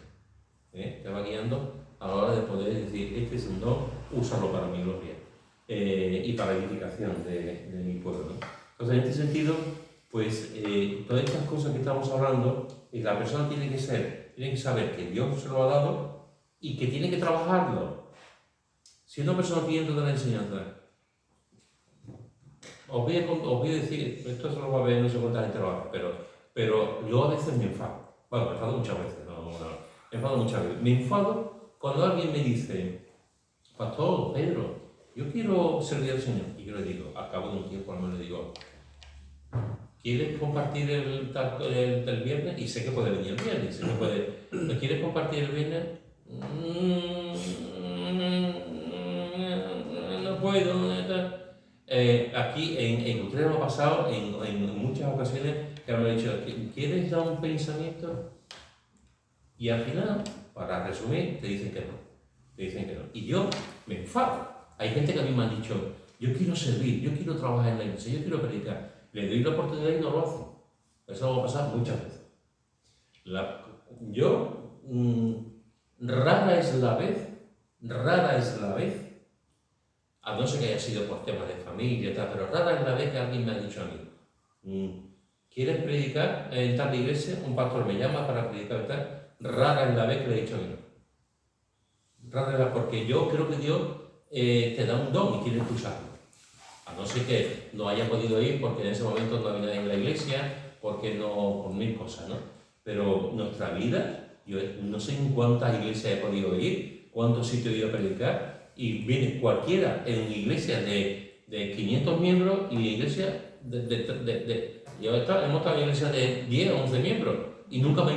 Te va guiando a la hora de poder decir, este es un don, úsalo para mi gloria y para la edificación de mi pueblo, ¿no? Entonces, en este sentido, pues todas estas cosas que estamos hablando, la persona tiene que saber que Dios se lo ha dado y que tiene que trabajarlo. Si una persona tiene toda la enseñanza, os voy a decir, esto se lo va a ver no sé cuánta gente lo hace, pero yo a veces me enfado. Bueno, me enfado muchas veces, Me enfado cuando alguien me dice, Pastor, Pedro, yo quiero servir al Señor. Y yo le digo, al cabo de un tiempo, al menos le digo, ¿quieres compartir el viernes? Y sé que puede venir el viernes, ¿quieres compartir el viernes? No puedo. Aquí en Utrera me ha pasado en muchas ocasiones que me han dicho, ¿quieres dar un pensamiento? Y al final, para resumir, te dicen que no. Y yo me enfado. Hay gente que a mí me ha dicho, yo quiero servir, yo quiero trabajar en la iglesia, yo quiero predicar. Le doy la oportunidad y no lo hacen. Eso me va a pasar muchas veces. Rara es la vez, a no ser que haya sido por temas de familia y tal, pero rara es la vez que alguien me ha dicho a mí, ¿quieres predicar en tal iglesia? Un pastor me llama para predicar y tal. Rara es la vez que le he dicho a mí no. Rara es la, porque yo creo que Dios te da un don y quiere escucharlo. A no ser que no haya podido ir porque en ese momento no había nadie en la iglesia, porque no, por mil cosas, ¿no? Pero nuestra vida, yo no sé en cuántas iglesias he podido ir, cuántos sitios he ido a predicar, y viene cualquiera en iglesia de 500 miembros y iglesia hemos estado en iglesias de 10 o 11 miembros y nunca me ha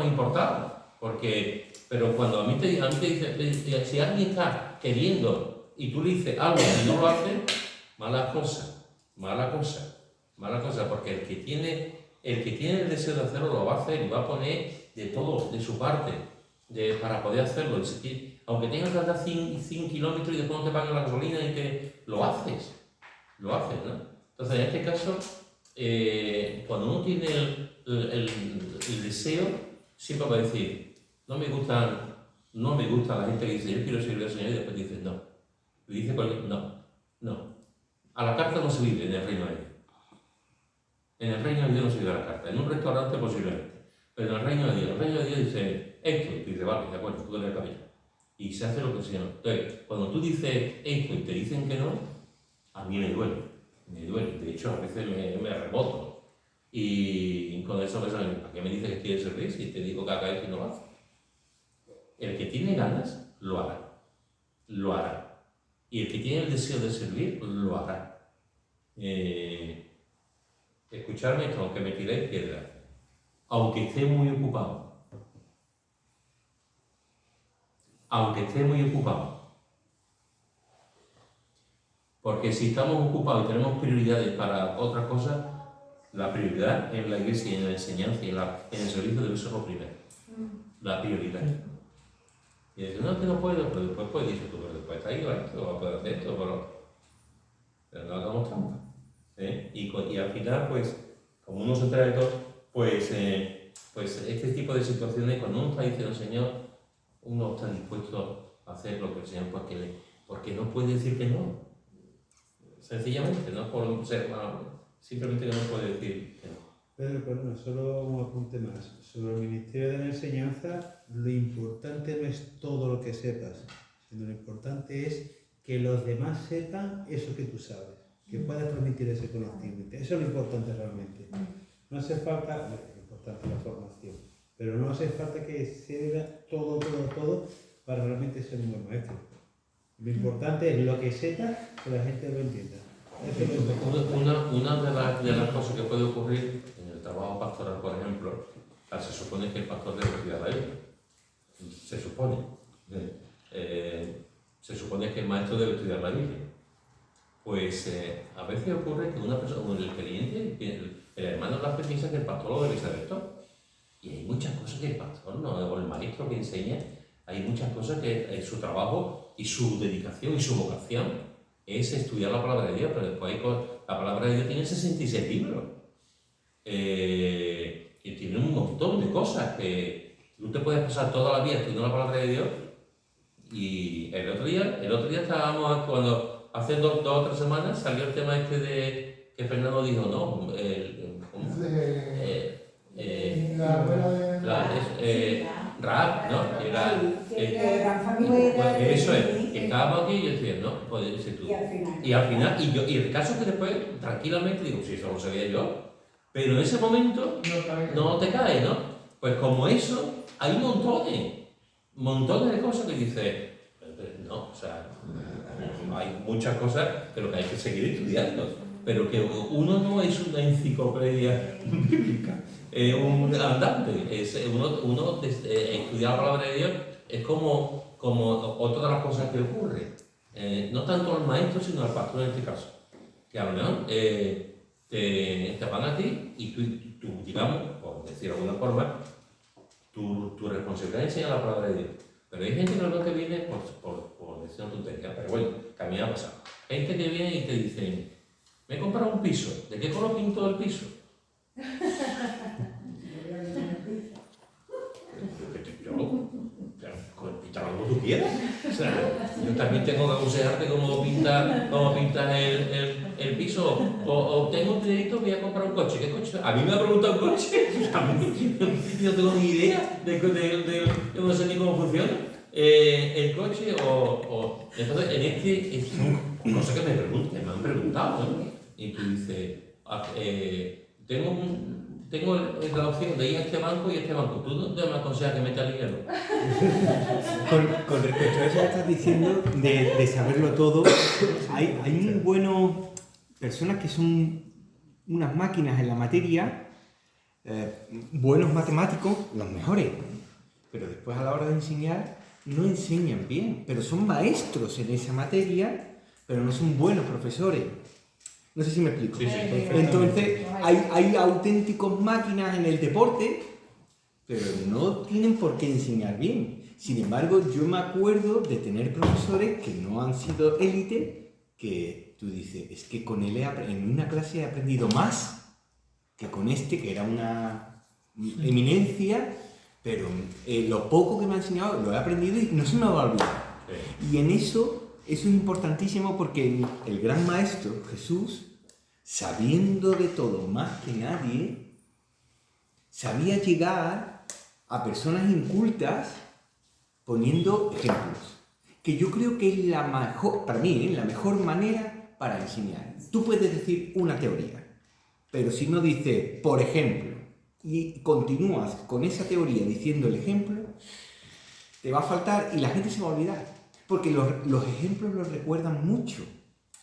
importado, porque, pero cuando a mí te dicen, si alguien está queriendo y tú le dices algo y no lo hace, mala cosa, porque el que tiene el deseo de hacerlo lo va a hacer y va a poner de todo, de su parte, para poder hacerlo. Aunque tengas que andar 100 kilómetros y después no te pagan la gasolina y que lo haces, ¿no? Entonces, en este caso, cuando uno tiene el deseo, siempre va a decir, no me gusta la gente que dice, yo quiero servir al Señor, y después dice, no. Y dice, no. A la carta no se vive en el reino de Dios. En el reino de Dios no se vive a la carta. En un restaurante posiblemente. Pero en el reino de Dios dice esto. Y dice, vale, de acuerdo, tú eres el camino. Y se hace lo que el Señor. Entonces, cuando tú dices esto y te dicen que no, a mí me duele. De hecho, a veces me reboto. Y con eso me sale, ¿para qué me dices que quieres servir si te digo cada vez que no lo haces? El que tiene ganas, lo hará. Y el que tiene el deseo de servir, lo hará. Escucharme esto, aunque me tiréis piedra, aunque esté muy ocupado. Porque si estamos ocupados y tenemos prioridades para otras cosas, la prioridad en la iglesia y en la enseñanza y en el servicio debe ser lo primero. La prioridad. Y dice, no, que no puedo, pero después pues dices tú, pero después está ahí, ¿vale? Tú vas a poder hacer esto, pero no hagamos trampa. Y al final, pues, como uno se trae todo, pues este tipo de situaciones, cuando uno está diciendo, Señor, uno está dispuesto a hacer lo que el Señor, porque no puede decir que no. Sencillamente, no por ser malo, simplemente no puede decir que no. Pero solo un apunte más. Sobre el ministerio de la enseñanza, lo importante no es todo lo que sepas, sino lo importante es que los demás sepan eso que tú sabes, que puedas transmitir ese conocimiento. Eso es lo importante realmente. No hace falta, es importante la formación, pero no hace falta que sepa todo para realmente ser un buen maestro. Lo importante es lo que sepas, que la gente lo entienda. Eso es lo importante. Una de las cosas que puede ocurrir en el trabajo pastoral, por ejemplo, se supone que el pastor debe estudiar la Biblia. Se supone. Se supone que el maestro debe estudiar la Biblia. Pues a veces ocurre que una persona, el creyente, el hermano la piensa que el pastor lo debe saber todo. Y hay muchas cosas que el pastor, o el maestro que enseña, hay muchas cosas que su trabajo y su dedicación y su vocación es estudiar la palabra de Dios, pero después la palabra de Dios tiene 66 libros. Y tiene un montón de cosas que tú te puedes pasar toda la vida estudiando la palabra de Dios. Y el otro día estábamos, cuando hace 2 o 3 semanas salió el tema este de que Fernando dijo, ¿no? La abuela de... Raab, ¿no? Eso es, que estábamos aquí y yo decía, no, puede ser tú. Y al final, y el caso que después, tranquilamente, digo, sí, eso lo sabía yo, pero en ese momento no te cae, ¿no? Pues como eso, hay montones de cosas que dices, no, o sea, hay muchas cosas que lo que hay que seguir estudiando, pero que uno no es una enciclopedia bíblica. Un andante, uno estudiar la palabra de Dios es como otra de las cosas que ocurre, no tanto al maestro sino al pastor en este caso, que a lo mejor te van a ti y tú, digamos, por decir de alguna forma, tu responsabilidad es enseñar la palabra de Dios, pero hay gente que no te viene por decir una tontería, pero bueno, que a mí me ha pasado, gente que viene y te dice, me he comprado un piso, ¿de qué color pinto el piso? Pintar como tú quieras. O sea, yo también tengo que aconsejarte cómo pintas el piso. O tengo un crédito, voy a comprar un coche. ¿Qué coche? A mí me ha preguntado un coche. A mí no tengo ni idea de no sé ni cómo funciona. el coche entonces, en este, son cosas que me han preguntado, ¿no? Y tú dices, tengo la opción de ir a este banco y a este banco. ¿Tú dónde me aconsejas que meta el dinero? Con respecto a eso que estás diciendo, de saberlo todo, hay muy buenas personas que son unas máquinas en la materia, buenos matemáticos, los mejores, pero después a la hora de enseñar no enseñan bien, pero son maestros en esa materia, pero no son buenos profesores. No sé si me explico. Sí, sí. Entonces, hay auténticos máquinas en el deporte, pero no tienen por qué enseñar bien. Sin embargo, yo me acuerdo de tener profesores que no han sido élite, que tú dices, es que con él en una clase he aprendido más que con este, que era una eminencia, pero lo poco que me ha enseñado lo he aprendido y no se me va a olvidar. Y en eso es importantísimo, porque el gran maestro, Jesús, sabiendo de todo más que nadie, sabía llegar a personas incultas poniendo ejemplos, que yo creo que es la mejor, para mí, la mejor manera para enseñar. Tú puedes decir una teoría, pero si no dices, por ejemplo, y continúas con esa teoría diciendo el ejemplo, te va a faltar y la gente se va a olvidar, porque los ejemplos los recuerdan mucho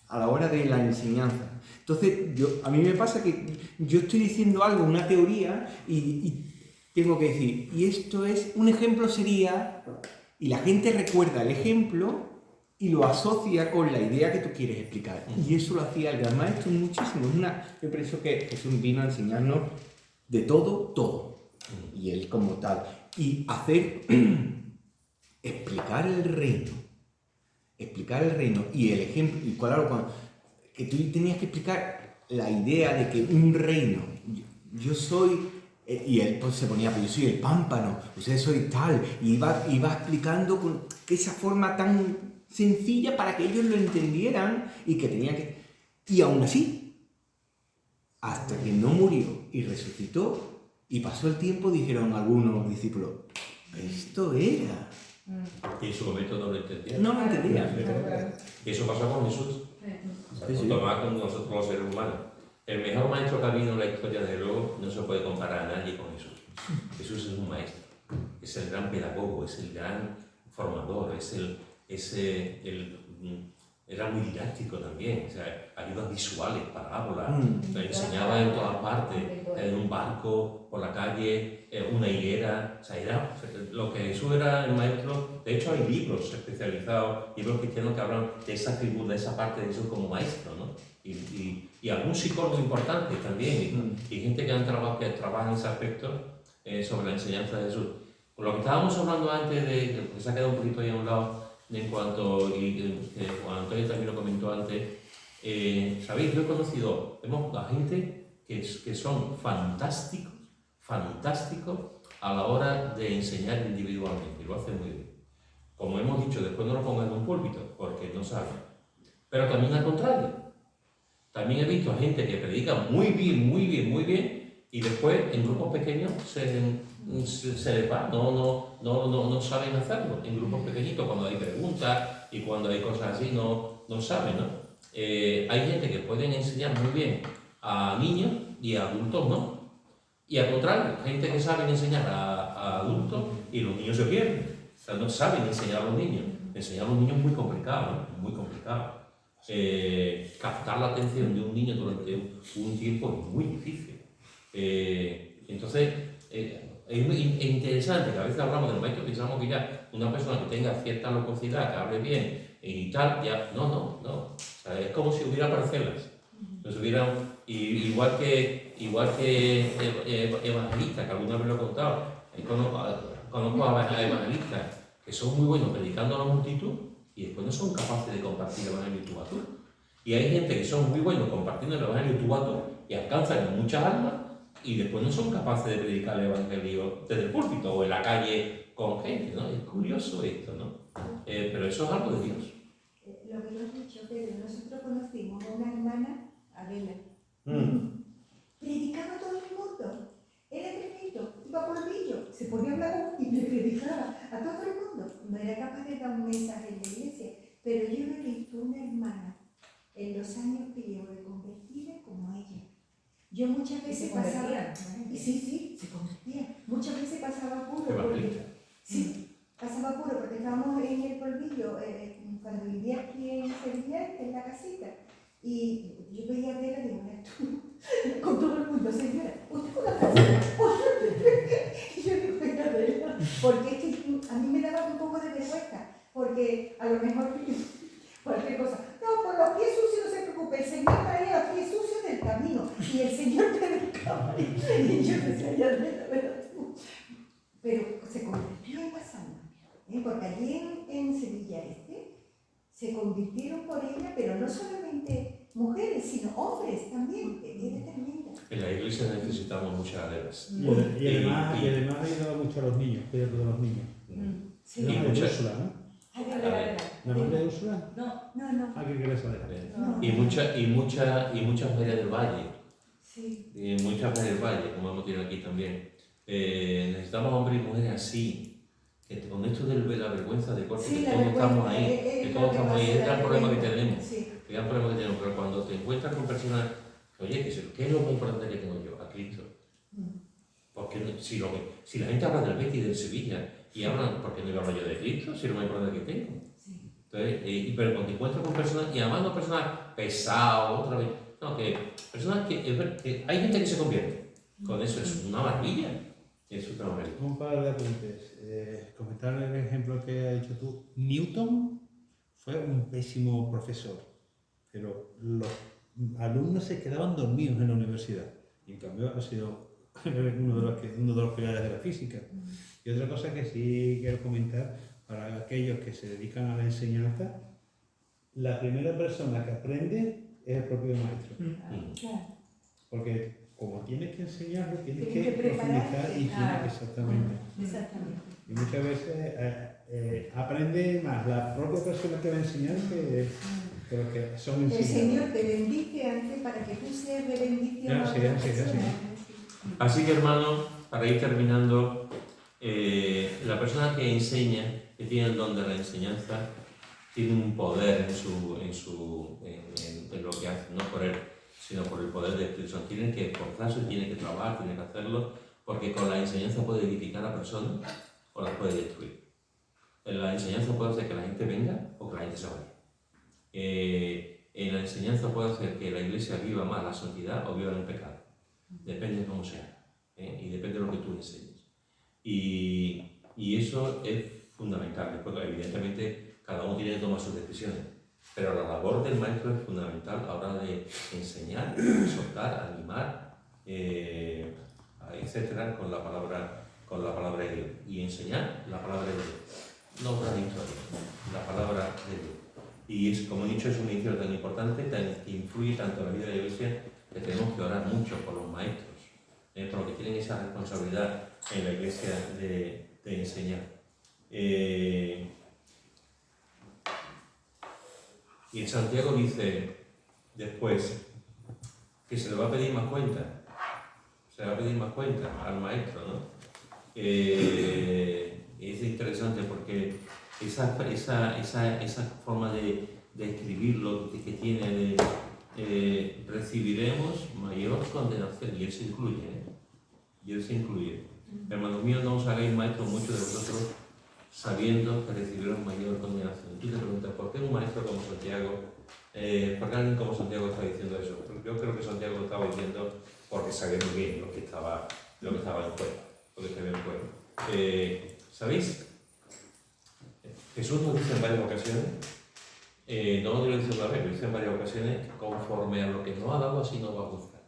a la hora de la enseñanza. Entonces, a mí me pasa que yo estoy diciendo algo, una teoría, y tengo que decir, y esto es, un ejemplo sería, y la gente recuerda el ejemplo y lo asocia con la idea que tú quieres explicar. Y eso lo hacía el gran maestro muchísimo. Yo pienso que Jesús vino a enseñarnos de todo. Y él como tal. Y explicar el reino y el ejemplo, y claro, que tú tenías que explicar la idea de que un reino, yo soy, y él pues se ponía, pues yo soy el pámpano, ustedes soy tal, y iba explicando con esa forma tan sencilla para que ellos lo entendieran, y que tenía que, y aún así, hasta que no murió y resucitó, y pasó el tiempo, dijeron algunos discípulos, esto era. Y en su momento no lo entendía. No lo entendía. Y eso pasó con Jesús. O sea, con Tomás, con nosotros los seres humanos. El mejor maestro que ha habido en la historia, desde luego, no se puede comparar a nadie con Jesús. Jesús es un maestro, es el gran pedagogo, es el gran formador, era muy didáctico también, o sea, ayudas visuales, parábolas, enseñaba en todas partes, en un barco, por la calle, una higuera, o sea, lo que Jesús era el maestro. De hecho hay libros especializados, libros cristianos que hablan de esa figura, de esa parte de Jesús como maestro, ¿no? Y algún psicólogo importante también, y gente que trabaja en ese aspecto sobre la enseñanza de Jesús. Con lo que estábamos hablando antes, que se ha quedado un poquito ahí a un lado, en cuanto, y Juan Antonio también lo comentó antes, sabéis, yo he conocido a gente que son fantásticos a la hora de enseñar individualmente, y lo hacen muy bien. Como hemos dicho, después no lo pongan en un púlpito, porque no saben. Pero también al contrario, también he visto a gente que predica muy bien, y después en grupos pequeños se les va, no saben hacerlo. En grupos pequeñitos, cuando hay preguntas y cuando hay cosas así, no saben, ¿no? Hay gente que pueden enseñar muy bien a niños y a adultos, ¿no? Y al contrario, gente que sabe enseñar a adultos y los niños se pierden. O sea, no saben enseñar a los niños. Enseñar a los niños es muy complicado, ¿no? Muy complicado. Captar la atención de un niño durante un tiempo es muy difícil. Entonces, es interesante que a veces hablamos del maestro, pensamos que ya una persona que tenga cierta locuacidad, que hable bien y tal, ya no. O sea, es como si hubiera parcelas. Pues igual que evangelistas, que alguna vez lo he contado, conozco a evangelistas que son muy buenos predicando a la multitud y después no son capaces de compartir el evangelio tú a tú. Y hay gente que son muy buenos compartiendo el evangelio tú a tú y alcanzan muchas almas, y después no son capaces de predicar el evangelio desde el púlpito o en la calle con gente, ¿no? Es curioso esto, ¿no? Pero eso es algo de Dios. Lo que tú has dicho, Pedro, nosotros conocimos a una hermana, Adela, predicaba a todo el mundo, era tremendo, iba por el pillo, se ponía a hablar y le predicaba a todo el mundo, no era capaz de dar un mensaje en la iglesia, pero yo no he visto una hermana en los años que llevo de convertida como ella. Yo muchas veces pasaba... Sí, se convertía. Muchas veces pasaba apuro porque... Sí, pasaba apuro porque estábamos en el polvillo cuando vivía aquí en Sevilla, en la casita. Y yo veía a Vera y digo, tú, con todo el mundo, señora, usted con la casita. Y yo digo, venga, Vera, porque es que a mí me daba un poco de vergüenza, porque a lo mejor cualquier cosa. No, por los pies sucios no se preocupe, el Señor traía los pies sucios del camino y el Señor predicaba. Y yo decía, ya, Vera, tú. Pero se convirtió en las almas, porque allí en Sevilla se convirtieron por ella, pero no solamente mujeres, sino hombres también, que era tremenda. En la iglesia necesitamos muchas aleras. Y además ayudaba mucho a los niños, cuidar de los niños. Sí. La madre de Úrsula, ¿no? ¿La madre de Úrsula? No. ¿A qué quieres saber? Y muchas Marías del Valle. Sí. Y muchas Marías del Valle, como hemos tenido aquí también. Necesitamos hombres y mujeres así. Con esto de la vergüenza de cuerpo, Sí, que todos estamos ahí, es el gran problema que tenemos. Sí. El gran problema que tenemos, pero cuando te encuentras con personas, oye, ¿qué es lo más importante que tengo yo? A Cristo. Porque si la gente habla del Betis y del Sevilla y hablan, ¿por qué no iba a hablar yo de Cristo? Si es lo más importante que tengo. Sí. Entonces, pero cuando te encuentras con personas, y además no personas pesadas, otra vez, no, que personas que hay gente que se convierte. Con eso es una maravilla. Es una maravilla. Un par de apuntes. Comentar el ejemplo que has hecho tú. Newton fue un pésimo profesor, pero los alumnos se quedaban dormidos en la universidad. Y en cambio ha sido uno de los pilares de la física. Y otra cosa que sí quiero comentar, para aquellos que se dedican a la enseñanza, la primera persona que aprende es el propio maestro. Claro. Porque como tienes que enseñarlo, tienes Tienes que que prepararte, profundizar y claro. exactamente. Exactamente. Y muchas veces aprende más la propia persona que va a enseñar que lo que son El enseñados. Señor te bendice antes para que tú seas de bendición a Gracias, otras gracias, personas. Así que, hermanos, para ir terminando, la persona que enseña, que tiene el don de la enseñanza, tiene un poder en lo que hace, no por él, sino por el poder de Espíritu Santo. Tiene que esforzarse, tiene que trabajar, tiene que hacerlo, porque con la enseñanza puede edificar a la persona o la puede destruir. La enseñanza puede hacer que la gente venga o que la gente se vaya. En la enseñanza puede hacer que la iglesia viva más la santidad o viva en el pecado. Depende de cómo sea, y depende de lo que tú enseñes. Y eso es fundamental. Después, evidentemente, cada uno tiene que tomar sus decisiones. Pero la labor del maestro es fundamental a la hora de enseñar, exhortar, animar, etcétera, con la palabra de Dios. Y enseñar la palabra de Dios. No otra historia, la palabra de Dios. Y es, como he dicho, es un ministerio tan importante, que influye tanto en la vida de la iglesia, que tenemos que orar mucho por los maestros, por los que tienen esa responsabilidad en la iglesia de enseñar. Y en Santiago dice después que se le va a pedir más cuenta, al maestro, ¿no? Es interesante porque esa forma de escribirlo que tiene recibiremos mayor condenación, y él se incluye, Hermanos míos, no os hagáis maestros muchos de vosotros, sabiendo que recibieron mayor condenación. Tú te preguntas, ¿por qué un maestro como Santiago, por qué alguien como Santiago está diciendo eso? Yo creo que Santiago lo estaba diciendo porque sabía muy bien lo que estaba en juego. ¿Sabéis? Jesús nos dice en varias ocasiones, no lo dice una vez, lo dice en varias ocasiones, conforme a lo que nos ha dado, así nos va a juzgar.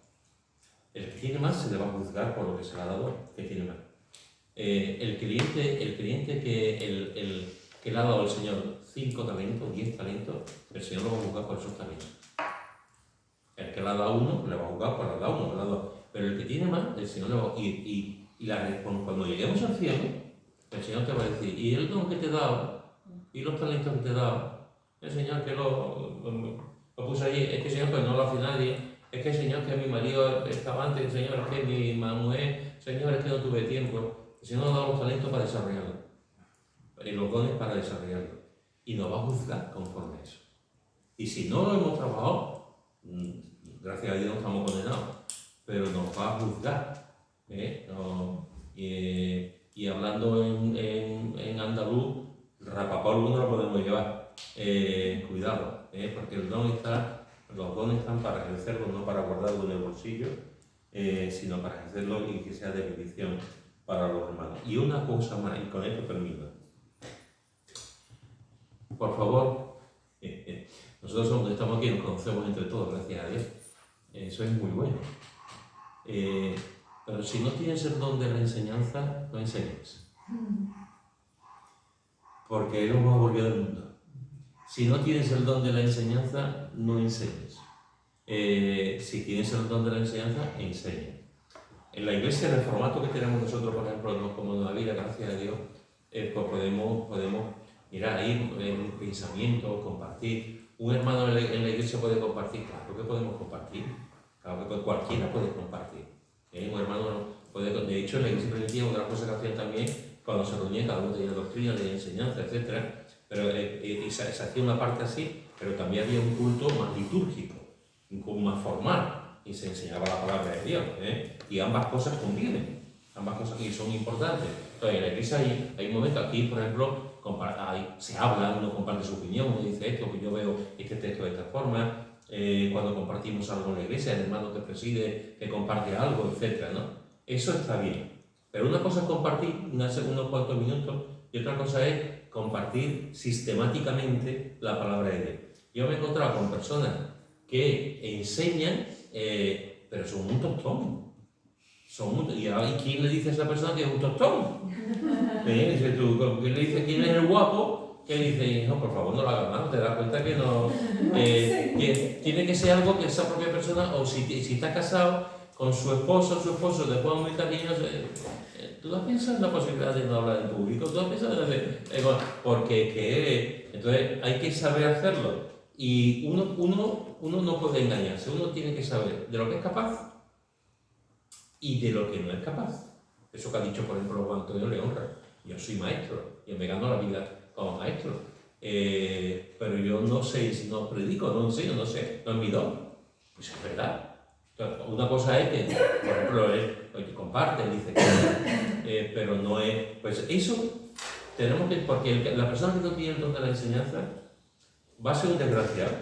El que tiene más se le va a juzgar por lo que se le ha dado, que tiene más. El creyente que le ha dado al Señor 5 talentos, 10 talentos, el Señor lo va a juzgar por esos talentos. El que le ha dado 1, le va a juzgar por el dado 1, pero el que tiene más, el Señor le va a... cuando lleguemos al cielo, el Señor te va a decir, ¿y el don que te he dado? ¿Y los talentos que te he dado? El Señor que lo puso allí, es que el Señor pues no lo hace nadie. Es que, Señor, que mi marido estaba antes, Señor, es que mi mujer, Señor, es que no tuve tiempo. El Señor nos ha dado los talentos para desarrollarlo. los dones para desarrollarlo. Y nos va a juzgar conforme a eso. Y si no lo hemos trabajado, gracias a Dios no estamos condenados, pero nos va a juzgar. Y hablando en andaluz, rapapolvo no lo podemos llevar. Cuidado, porque los dones están para ejercerlos, no para guardarlos en el bolsillo, sino para ejercerlos y que sea de bendición para los hermanos. Y una cosa más, y con esto termino. Por favor, nosotros estamos aquí, nos conocemos entre todos, gracias a Dios. Eso es muy bueno. Pero si no tienes el don de la enseñanza, no enseñes. Porque Él nos va a volver al mundo. Si no tienes el don de la enseñanza, no enseñes. Si tienes el don de la enseñanza, enseña. En la iglesia, en el formato que tenemos nosotros, por ejemplo, como Nueva Vida, gracias a Dios, pues podemos mirar ahí en pensamientos, compartir. Un hermano en la iglesia puede compartir, claro que podemos compartir. Claro que cualquiera puede compartir. Un hermano puede, de hecho, en la iglesia primitiva, otra cosa que hacían también, cuando se reunían, cada uno tenía doctrina, tenía enseñanza, etc. Pero se hacía una parte así, pero también había un culto más litúrgico, más formal, y se enseñaba la palabra de Dios. Y ambas cosas conviven, ambas cosas que son importantes. Entonces, en la iglesia hay momentos, aquí, por ejemplo, se habla, uno comparte su opinión, uno dice esto, pues yo veo este texto de esta forma. Cuando compartimos algo en la iglesia, el hermano que preside, que comparte algo, etc., ¿no? Eso está bien. Pero una cosa es compartir unos cuantos minutos y otra cosa es compartir sistemáticamente la palabra de Dios. Yo me he encontrado con personas que enseñan, pero son un tostón. ¿Y quién le dice a esa persona que es un tostón? Dices tú, ¿quién le dice quién es el guapo? Que dice, no, por favor, no lo hagas más, te das cuenta que no. Que tiene que ser algo que esa propia persona, o si está casado con su esposo después de muy cariñoso, ¿tú has pensado en la posibilidad de no hablar en público? ¿Tú has pensado en porque entonces hay que saber hacerlo. Y uno no puede engañarse, uno tiene que saber de lo que es capaz y de lo que no es capaz. Eso que ha dicho, por ejemplo, Juan Antonio le honra. Yo soy maestro y me gano la vida como maestro. Pero yo no sé, si no predico, no enseño, no sé, no es mi don. Pues es verdad. Entonces, una cosa es que, por ejemplo, oye, comparte, dice que pero no es. Pues eso tenemos que. Porque la persona que no tiene el don de la enseñanza va a ser un desgraciado.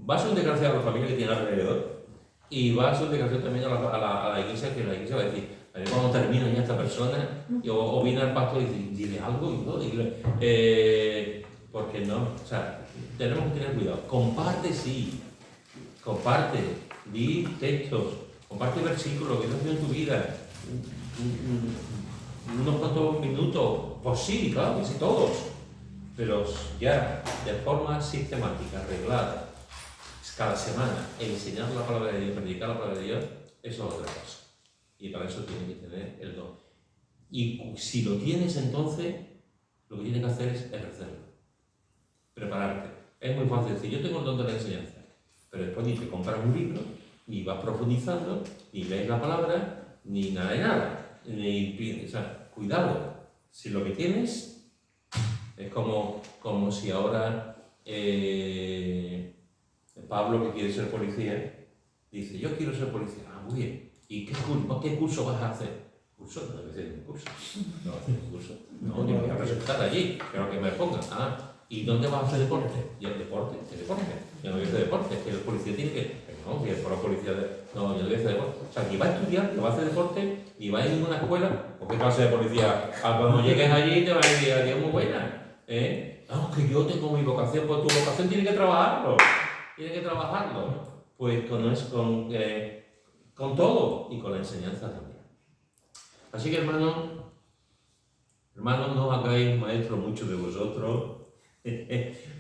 Va a ser un desgraciado a la familia que tiene alrededor. Y va a ser un desgraciado también a la iglesia, que la iglesia va a decir, cuando termina ya esta persona, o viene al pastor y dice, dile algo, y no, dile, porque no, o sea, tenemos que tener cuidado. Comparte, sí, comparte, di textos, comparte versículos que Dios dio en tu vida, unos cuantos minutos, pues sí, claro que sí, todos, pero ya de forma sistemática, arreglada, cada semana, enseñar la palabra de Dios, predicar la palabra de Dios, eso es otra cosa. Y para eso tienes que tener el don. Y si lo tienes, entonces, lo que tienes que hacer es ejercerlo. Prepararte. Es muy fácil decir, yo tengo el don de la enseñanza, pero después ni te compras un libro, ni vas profundizando, ni lees la palabra, ni nada de nada. O sea, cuidado. Si lo que tienes es como si ahora Pablo, que quiere ser policía, dice, yo quiero ser policía. Ah, muy bien. ¿Y qué curso vas a hacer? ¿Curso? No debe ser un curso. No vas a hacer un curso. No, yo voy a presentar allí, pero que me pongan. Ah, ¿y dónde vas a hacer deporte? Yo, deporte. Yo no voy a hacer deporte, que el policía tiene que. No, si es por la policía. No, yo no voy a hacer deporte. O sea, ni va a estudiar, ni va a hacer deporte, ni va a ir a ninguna escuela. ¿Por qué clase de policía? Cuando llegues allí te va a decir, adiós, muy buena. No, que yo tengo mi vocación, pues tu vocación tiene que trabajarlo. Pues con todo y con la enseñanza también. Así que hermanos, no os hagáis maestros muchos de vosotros,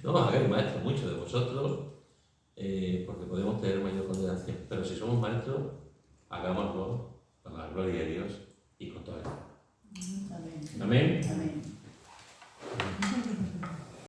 no os hagáis maestros muchos de vosotros, porque podemos tener mayor condenación, pero si somos maestros, hagámoslo para la gloria de Dios y con todo el mundo. Amén.